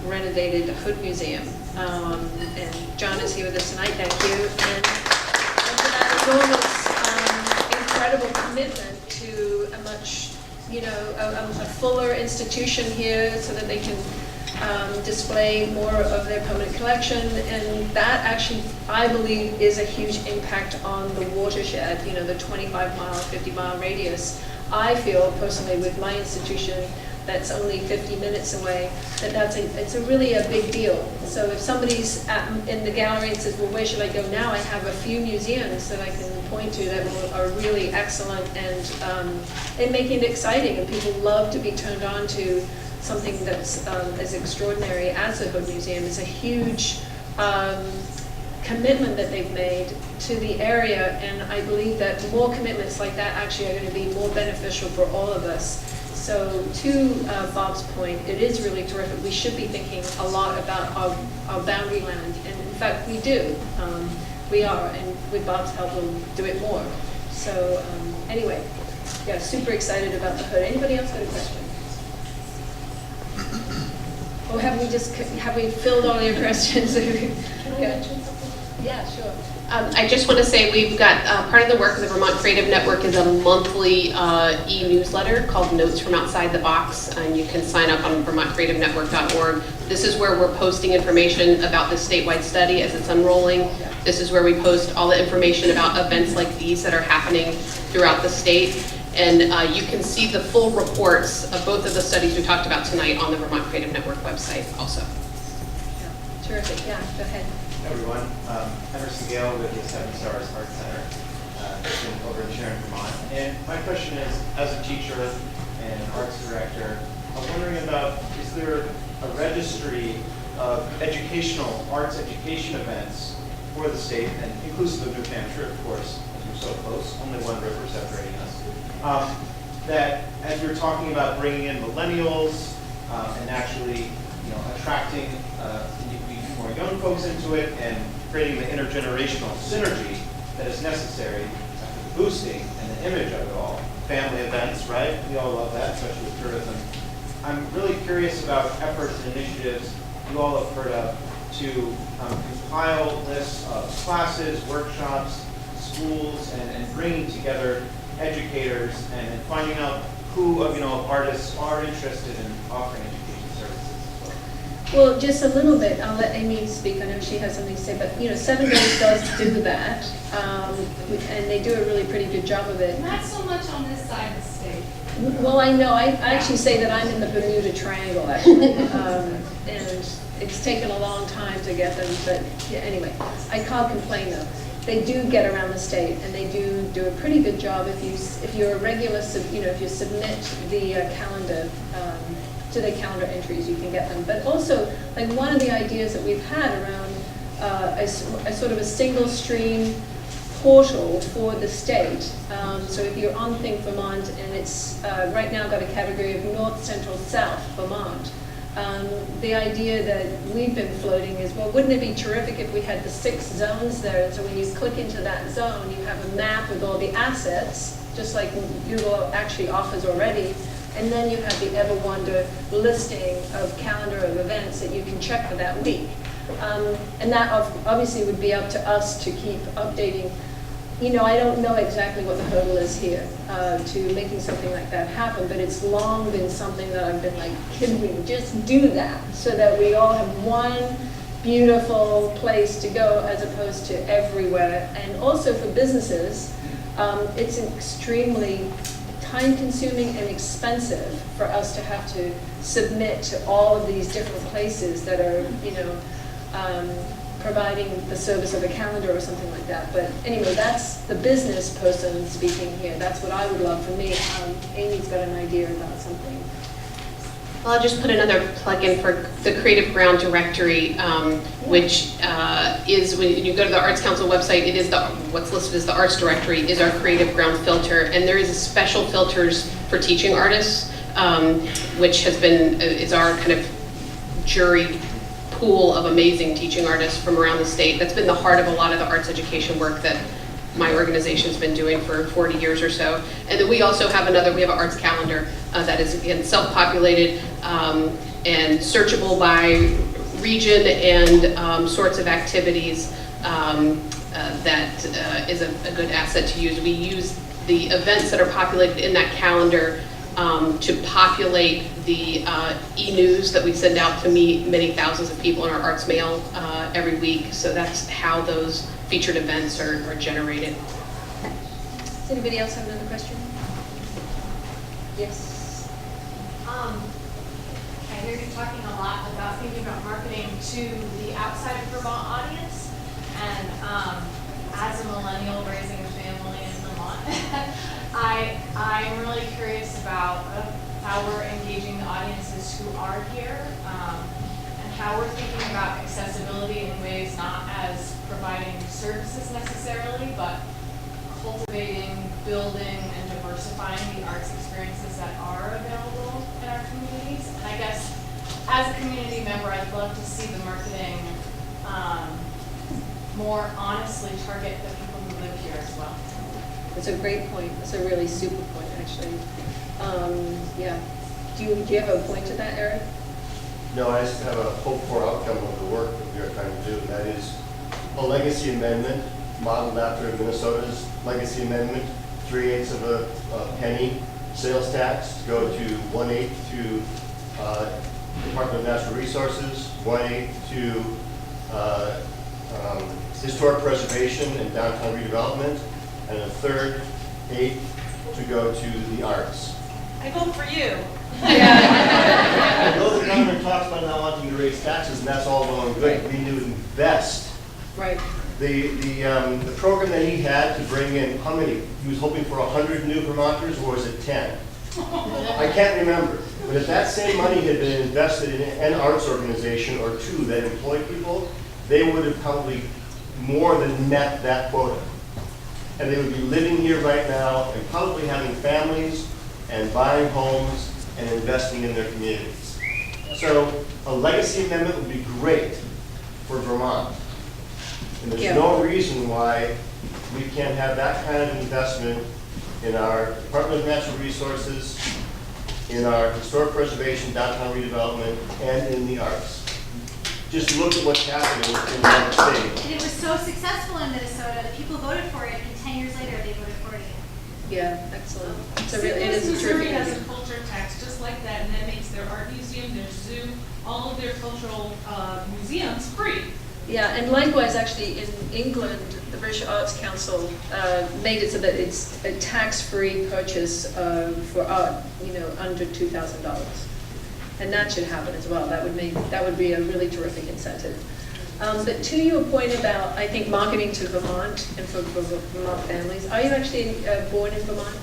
renovated Hood Museum. And John is here with us tonight, thank you. And for that enormous, incredible commitment to a much, you know, a fuller institution here so that they can display more of their permanent collection, and that actually, I believe, is a huge impact on the watershed, you know, the 25-mile, 50-mile radius. I feel personally with my institution that's only 50 minutes away, it's really a big deal. So if somebody's in the gallery and says, well, where should I go now? I have a few museums that I can point to that are really excellent and making it exciting, and people love to be turned on to something that's as extraordinary as the Hood Museum. Is a huge commitment that they've made to the area, and I believe that more commitments like that actually are going to be more beneficial for all of us. So to Bob's point, it is really terrific. We should be thinking a lot about our boundary land, and in fact, we do. We are, and with Bob's help, we'll do it more. So anyway, yeah, super excited about the hood. Anybody else got a question? Or have we filled all your questions? Can I mention something? Yeah, sure. I just want to say we've got part of the work of the Vermont Creative Network is a monthly e-newsletter called Notes from Outside the Box, and you can sign up on vermontcreativenetwork.org. This is where we're posting information about this statewide study as it's unrolling. This is where we post all the information about events like these that are happening throughout the state. And you can see the full reports of both of the studies we talked about tonight on the Vermont Creative Network website also. Yeah, terrific. Yeah, go ahead. Hey everyone, Emerson Gale with the Seven Stars Art Center over in Sharon, Vermont. And my question is, as a teacher and an arts director, I'm wondering about, is there a registry of educational, arts education events for the state, and inclusive of New Hampshire, of course, as we're so close, only one river separating us, that as you're talking about bringing in millennials and actually, attracting more young folks into it and creating the intergenerational synergy that is necessary after the boosting and the image of it all. Family events, right? We all love that, especially with tourism. I'm really curious about efforts and initiatives you all have heard of to compile lists of classes, workshops, schools, and bringing together educators and finding out who of artists are interested in offering education services as well. Well, just a little bit. I'll let Amy speak. I know she has something to say, but 7 Days does do that, and they do a really pretty good job of it. Not so much on this side of the state. Well, I know. I actually say that I'm in the Bermuda Triangle, actually, and it's taken a long time to get them. But yeah, anyway, I can't complain though. They do get around the state, and they do a pretty good job. If you're a regular, if you submit the calendar. To the calendar entries, you can get them. But also, like one of the ideas that we've had around a sort of a single stream portal for the state. So if you're on Think Vermont, and it's right now got a category of North, Central, South Vermont, the idea that we've been floating is, well, wouldn't it be terrific if we had the 6 zones there? And so when you click into that zone, you have a map with all the assets, just like Google actually offers already. And then you have the Ever Wonder listing of calendar of events that you can check for that week. And that obviously would be up to us to keep updating. I don't know exactly what the hurdle is here to making something like that happen, but it's long been something that I've been like, can we just do that so that we all have one beautiful place to go as opposed to everywhere? And also for businesses, it's extremely time-consuming and expensive for us to have to submit to all of these different places that are, providing the service of a calendar or something like that. But anyway, that's the business person speaking here. That's what I would love for me. Amy's got an idea about something. Well, I'll just put another plug-in for the Creative Ground Directory, which is, when you go to the Arts Council website, it is what's listed as the Arts Directory is our Creative Ground filter, and there is special filters for teaching artists, which is our kind of jury pool of amazing teaching artists from around the state. That's been the heart of a lot of the arts education work that my organization's been doing for 40 years or so. And then we also have we have an arts calendar that is, again, self-populated and searchable by region and sorts of activities that is a good asset to use. We use the events that are populated in that calendar to populate the e-news that we send out to many thousands of people in our arts mail every week. So that's how those featured events are generated. Does anybody else have another question? Yes. I hear you talking a lot about thinking about marketing to the outside of Vermont audience, and as a millennial raising a family in Vermont, I'm really curious about how we're engaging the audiences who are here, and how we're thinking about accessibility in ways not as providing services necessarily, but cultivating, building, and diversifying the arts experiences that are available as a community member, I'd love to see the marketing more honestly target the people who live here as well. That's a great point. That's a really super point, actually. Yeah. Do you have a point to that, Eric? No, I just have a hope-for outcome of the work that we are trying to do, and that is a legacy amendment modeled after Minnesota's legacy amendment, 3/8 of a penny sales tax to go to 1/8 to Department of Natural Resources, 1/8 to historic preservation and downtown redevelopment, and a third 1/8 to go to the arts. I vote for you. I know the governor talks about not wanting to raise taxes, and that's all well and good. We need to invest. Right. The program that he had to bring in, how many? He was hoping for 100 new Vermonters, or was it 10? I can't remember. But if that same money had been invested in an arts organization or two that employ people, they would have probably more than met that quota. And they would be living here right now and probably having families and buying homes and investing in their communities. So a legacy amendment would be great for Vermont. And there's no reason why we can't have that kind of investment in our Department of Natural Resources, in our historic preservation, downtown redevelopment, and in the arts. Just look at what's happening in New York State. And it was so successful in Minnesota that people voted for it, and 10 years later, they voted for it again. Yeah, excellent. So St. really, it Louis, is a Missouri terrific has idea. a culture tax just like that, and that makes their art museum, their zoo, all of their cultural museums free. Yeah, and likewise, actually, in England, the British Arts Council made it so that it's a tax-free purchase for art, under $2,000. And that should happen as well. That would be a really terrific incentive. But to your point about, I think, marketing to Vermont and for Vermont families, are you actually born in Vermont?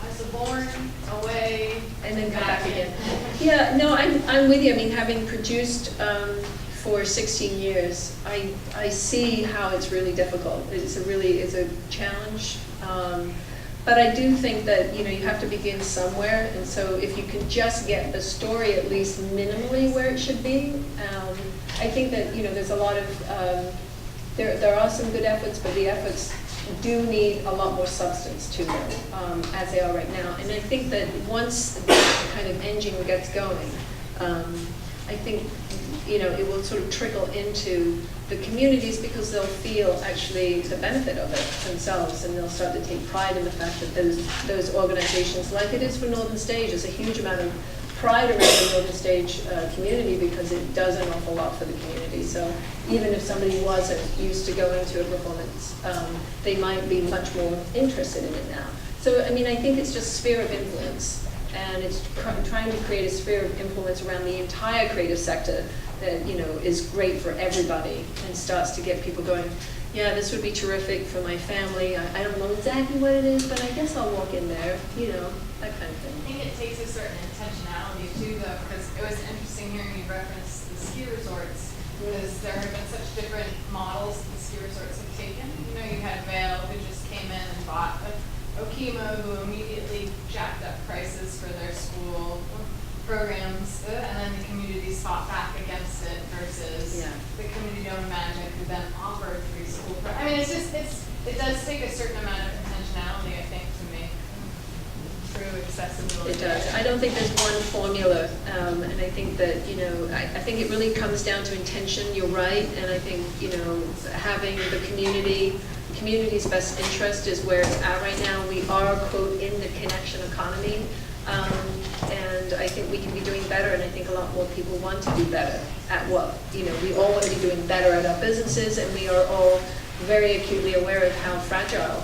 I was born away And then come back again? Yeah, no, I'm with you. I mean, having produced for 16 years, I see how it's really difficult. It's a challenge. But I do think that, you have to begin somewhere. And so if you can just get the story at least minimally where it should be, I think that, there's a lot of, there are some good efforts, but the efforts do need a lot more substance to them, as they are right now. And I think that once that kind of engine gets going, I think, it will sort of trickle into the communities because they'll feel actually the benefit of it themselves, and they'll start to take pride in the fact that those organizations, like it is for Northern Stage, there's a huge amount of pride around the Northern Stage community because it does an awful lot for the community. So even if somebody wasn't used to going to a performance, they might be much more interested in it now. So, I mean, I think it's just sphere of influence, and it's trying to create a sphere of influence around the entire creative sector that, is great for everybody and starts to get people going, yeah, this would be terrific for my family. I don't know exactly what it is, but I guess I'll walk in there, that kind of thing. I think it takes a certain intentionality too, though, because it was interesting hearing you reference the ski resorts, because there have been such different models the ski resorts have taken. You had Vail, who just came in and bought Okemo, who immediately jacked up prices for their school programs, and then the communities fought back against it versus the community owned Magic, who then offered free school programs. I mean, it does take a certain amount of intentionality, I think, to make true accessibility. It does. I don't think there's one formula, and I think that, I think it really comes down to intention. You're right, and I think, having the community's best interest is where it's at right now. We are, quote, in the connection economy, and I think we can be doing better, and I think a lot more people want to do better at what, we all want to be doing better at our businesses, and we are all very acutely aware of how fragile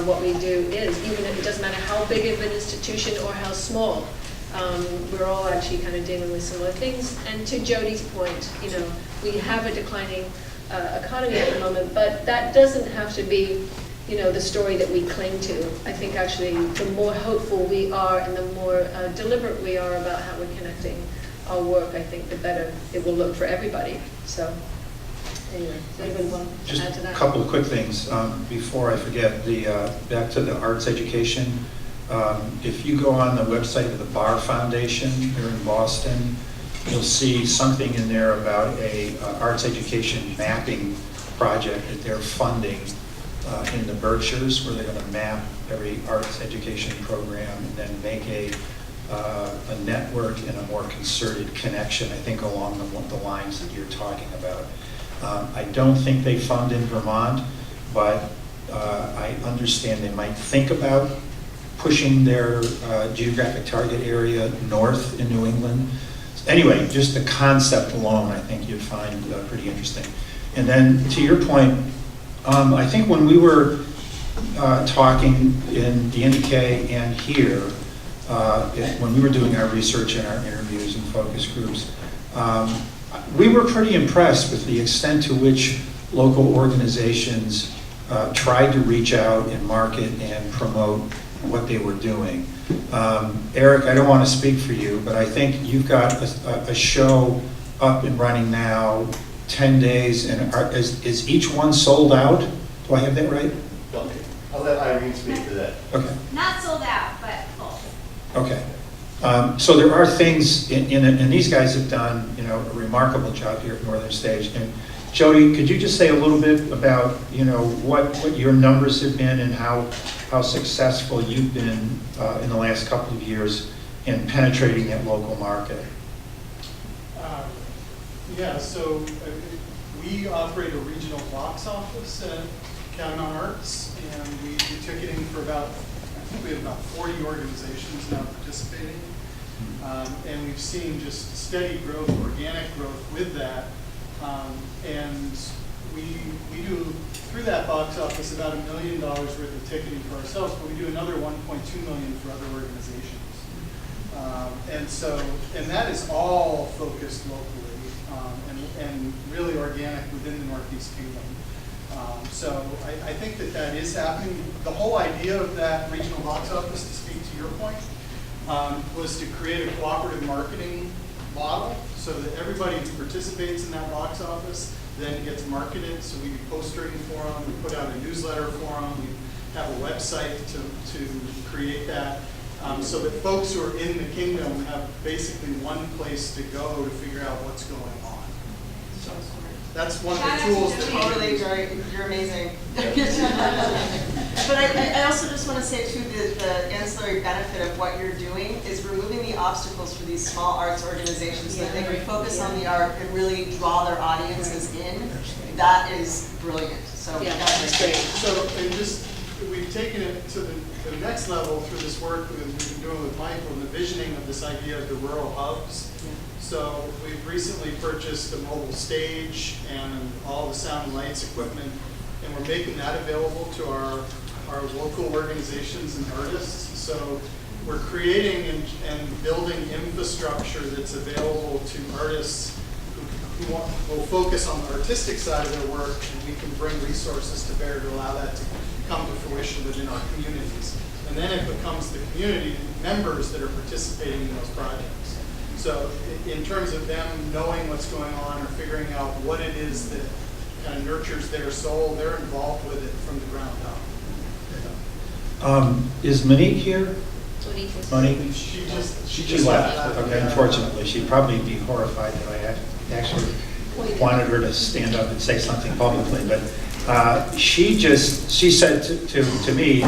what we do is, even if it doesn't matter how big of an institution or how small. We're all actually kind of dealing with similar things. And to Jody's point, we have a declining economy at the moment, but that doesn't have to be, the story that we cling to. I think actually the more hopeful we are and the more deliberate we are about how we're connecting our work, I think the better it will look for everybody. So anyway, does anybody want to Just add to that? a couple of quick things before I forget. Back to the arts education. If you go on the website of the Barr Foundation here in Boston, you'll see something in there about a arts education mapping project that they're funding in the Berkshires, where they're going to map every arts education program and then make a network and a more concerted connection, I think, along the lines that you're talking about. I don't think they fund in Vermont, but I understand they might think about pushing their geographic target area north in New England. Anyway, just the concept alone, I think you'd find pretty interesting. And then to your point, I think when we were talking in the NDK and here, when we were doing our research and our interviews and focus groups, we were pretty impressed with the extent to which local organizations tried to reach out and market and promote what they were doing. Eric, I don't want to speak for you, but I think you've got a show up and running now, 10 days, and is each one sold out? Do I have that right? Okay. I'll let Irene speak to that. Okay. Not sold out, but full. Okay. So there are things, and these guys have done, a remarkable job here at Northern Stage. And Jody, could you just say a little bit about, what your numbers have been and how successful you've been in the last couple of years in penetrating that local market? Yeah, so we operate a regional box office at Catamount Arts, and we do ticketing for I think we have about 40 organizations now participating. And we've seen just steady growth, organic growth with that. And we do, through that box office, about $1 million worth of ticketing for ourselves, but we do another $1.2 million for other organizations. And that is all focused locally and really organic within the Northeast Kingdom. So I think that is happening. The whole idea of that regional box office, to speak to your point, was to create a cooperative marketing model so that everybody who participates in that box office then gets marketed. So we do postering for them, we put out a newsletter for them, we have a website to create that, so that folks who are in the kingdom have basically one place to go to figure out what's going on. So that's one of the tools that we Totally, use. you're amazing. But I also just want to say too, the ancillary benefit of what you're doing is removing the obstacles for these small arts organizations so that they can focus on the art and really draw their audiences in. That is brilliant. So that's great. So we've taken it to the next level through this work that we've been doing with Michael and the visioning of this idea of the rural hubs. So we've recently purchased a mobile stage and all the sound and lights equipment, and we're making that available to our local organizations and artists. So we're creating and building infrastructure that's available to artists who will focus on the artistic side of their work, and we can bring resources to bear to allow that to come to fruition within our communities. And then it becomes the community members that are participating in those projects. So in terms of them knowing what's going on or figuring out what it is that kind of nurtures their soul, they're involved with it from the ground up. Is Monique here? Monique? She just left. Okay, unfortunately, she'd probably be horrified that I had actually wanted her to stand up and say something publicly, but she said to me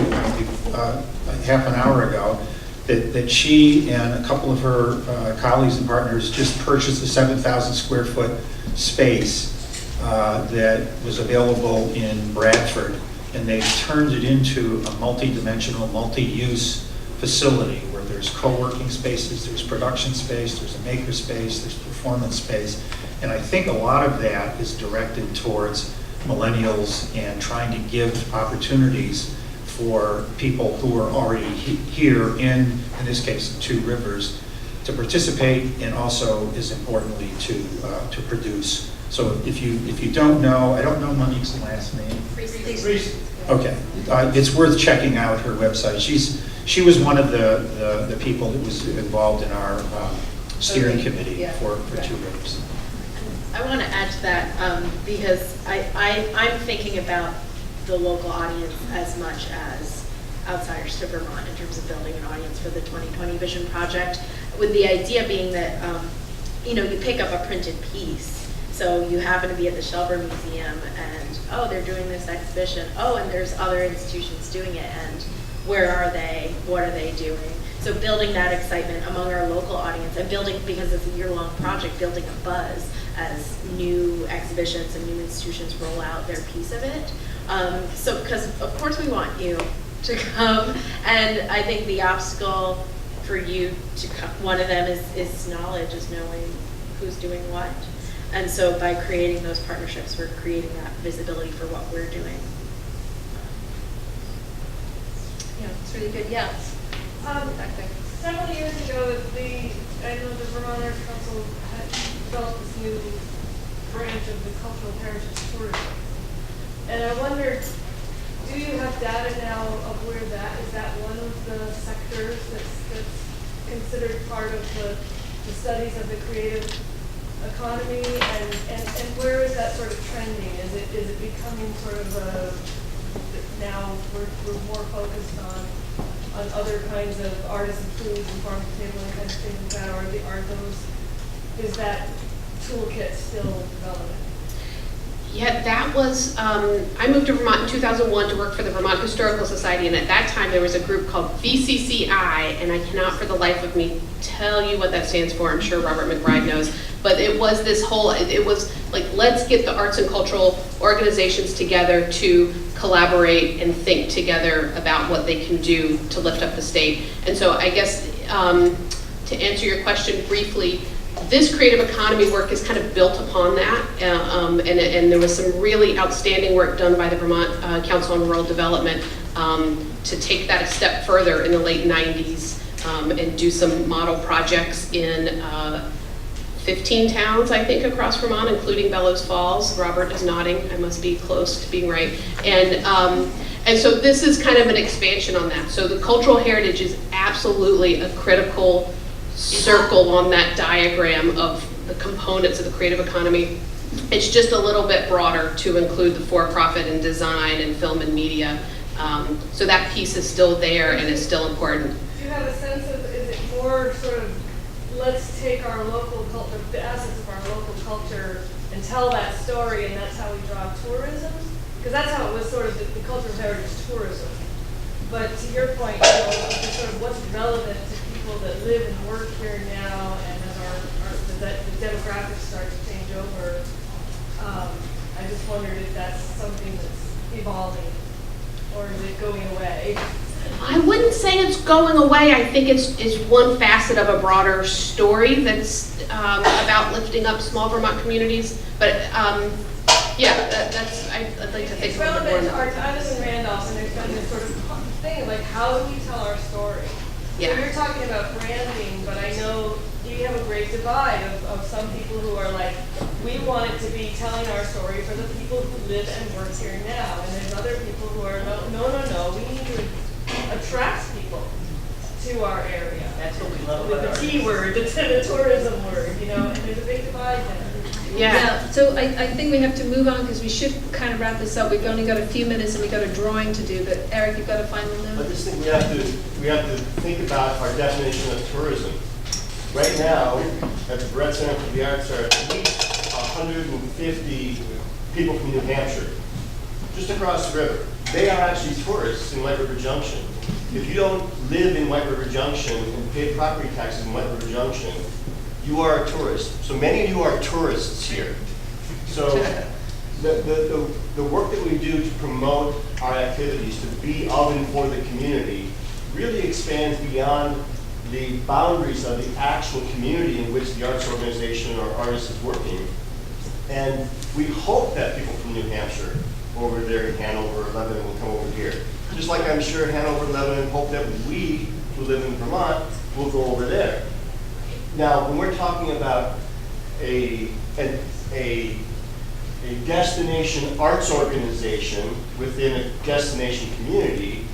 half an hour ago that she and a couple of her colleagues and partners just purchased a 7,000 square foot space that was available in Bradford, and they've turned it into a multi-dimensional, multi-use facility where there's co-working spaces, there's production space, there's a maker space, there's performance space, and I think a lot of that is directed towards millennials and trying to give opportunities for people who are already here in this case, Two Rivers, to participate and also, as importantly, to produce. So if you don't know, I don't know Monique's last name. Okay, it's worth checking out her website. She was one of the people that was involved in our steering committee for Two Rivers. I want to add to that because I'm thinking about the local audience as much as outsiders to Vermont in terms of building an audience for the 2020 Vision Project, with the idea being that you pick up a printed piece. So you happen to be at the Shelburne Museum and, oh, they're doing this exhibition. Oh, and there's other institutions doing it, and where are they? What are they doing? So building that excitement among our local audience and building, because it's a year-long project, building a buzz as new exhibitions and new institutions roll out their piece of it. So, because of course we want you to come, and I think the obstacle for you to come, one of them is knowledge, is knowing who's doing what. And so by creating those partnerships, we're creating that visibility for what we're doing. Yeah, it's really good, yeah. Several years ago, I know the Vermont Arts Council had developed this new branch of the cultural heritage tourism. And I wondered, do you have data now of where is that one of the sectors that's considered part of the studies of the creative economy, and where is that sort of trending? Is it becoming sort of now we're more focused on other kinds of artisan foods and farm to table and kind of things like that, or is that toolkit still relevant? Yeah, that was, I moved to Vermont in 2001 to work for the Vermont Historical Society, and at that time there was a group called VCCI, and I cannot for the life of me tell you what that stands for. I'm sure Robert McBride knows, but it was this whole, it was like, let's get the arts and cultural organizations together to collaborate and think together about what they can do to lift up the state. And so I guess, to answer your question briefly, this creative economy work is kind of built upon that, and there was some really outstanding work done by the Vermont Council on Rural Development to take that a step further in the late 90s and do some model projects in 15 towns, I think, across Vermont, including Bellows Falls. Robert is nodding. I must be close to being right. And so this is kind of an expansion on that. So the cultural heritage is absolutely a critical circle on that diagram of the components of the creative economy. It's just a little bit broader to include the for-profit and design and film and media. So that piece is still there and is still important. Do you have a sense of, is it more sort of, let's take our local culture, the assets of our local culture and tell that story, and that's how we draw tourism? Because that's how it was sort of the cultural heritage tourism. But to your point, sort of what's relevant to people that live and work here now, and as the demographics start to change over, I just wondered if that's something that's evolving, or is it going away? I wouldn't say it's going away. I think it's one facet of a broader story that's about lifting up small Vermont communities. But yeah, that's I'd like to think it's a little bit more. Relevant to arts. I live in Randolph, and there's been this sort of thing like, how do we tell our story? Yeah. So you're talking about branding, but I know you have a great divide of some people who are like, we want it to be telling our story for the people who live and work here now, and there's other people who are no, we need to attract people to our area. That's what we love with about the T word, the tourism word, and there's a big divide there. Yeah. So I think we have to move on because we should kind of wrap this up. We've only got a few minutes and we've got a drawing to do, but Eric, you've got a final note? I just think we have to think about our definition of tourism. Right now, at the Brett Center for the Arts are at least 150 people from New Hampshire, just across the river. They are actually tourists in White River Junction. If you don't live in White River Junction and pay property taxes in White River Junction, you are a tourist. So many of you are tourists here. So the work that we do to promote our activities, to be of and for the community, really expands beyond the boundaries of the actual community in which the arts organization or artist is working. And we hope that people from New Hampshire over there in Hanover, Lebanon will come over here. Just like I'm sure Hanover, Lebanon hope that we who live in Vermont will go over there. Now, when we're talking about a destination arts organization within a destination community,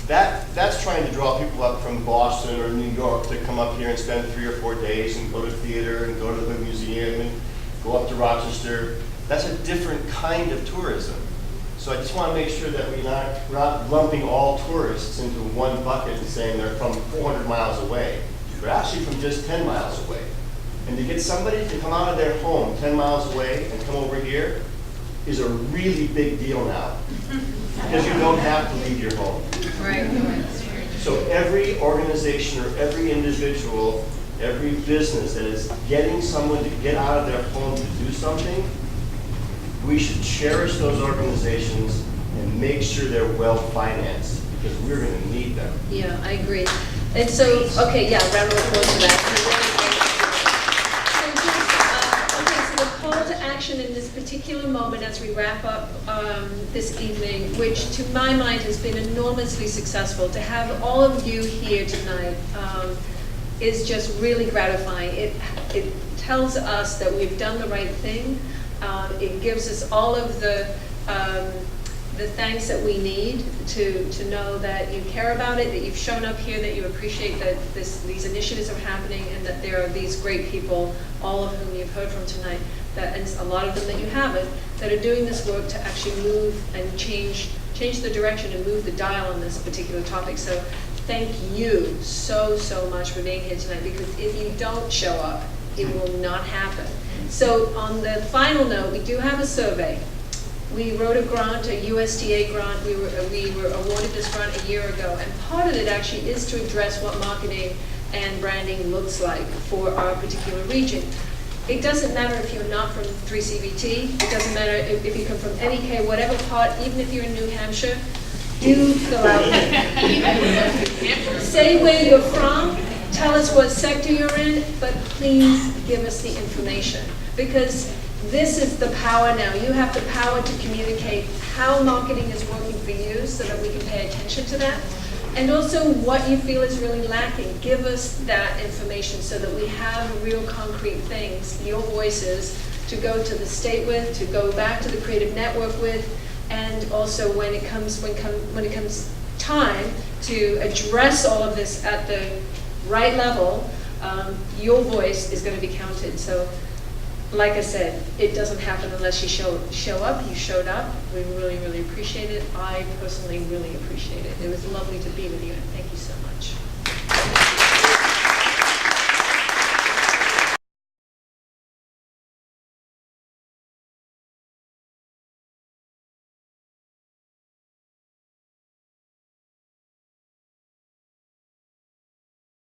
that's trying to draw people up from Boston or New York to come up here and spend 3 or 4 days and go to theater and go to the museum and go up to Rochester. That's a different kind of tourism. So I just want to make sure that we're not lumping all tourists into one bucket and saying they're from 400 miles away. They're actually from just 10 miles away. And to get somebody to come out of their home 10 miles away and come over here is a really big deal now. Because you don't have to leave your home. Right. So every organization or every individual, every business that is getting someone to get out of their home to do something, we should cherish those organizations and make sure they're well financed, because we're going to need them. Yeah, I agree. And so, okay, yeah, round of applause for that. So the call to action in this particular moment as we wrap up this evening, which to my mind has been enormously successful, to have all of you here tonight is just really gratifying. It tells us that we've done the right thing. It gives us all of the thanks that we need to know that you care about it, that you've shown up here, that you appreciate that these initiatives are happening, and that there are these great people, all of whom you've heard from tonight, and a lot of them that you haven't, that are doing this work to actually move and change the direction and move the dial on this particular topic. So thank you so much for being here tonight, because if you don't show up, it will not happen. So on the final note, we do have a survey. We wrote a grant, a USDA grant. We were awarded this grant a year ago, and part of it actually is to address what marketing and branding looks like for our particular region. It doesn't matter if you're not from 3CVT. It doesn't matter if you come from NEK, whatever part, even if you're in New Hampshire, do fill out. Say where you're from, tell us what sector you're in, but please give us the information, because this is the power now. You have the power to communicate how marketing is working for you so that we can pay attention to that. And also what you feel is really lacking. Give us that information so that we have real concrete things, your voices, to go to the state with, to go back to the Creative Network with, and also when it comes time to address all of this at the right level, your voice is going to be counted. So, like I said, it doesn't happen unless you show up. You showed up. We really appreciate it. I personally really appreciate it. It was lovely to be with you, and thank you so much.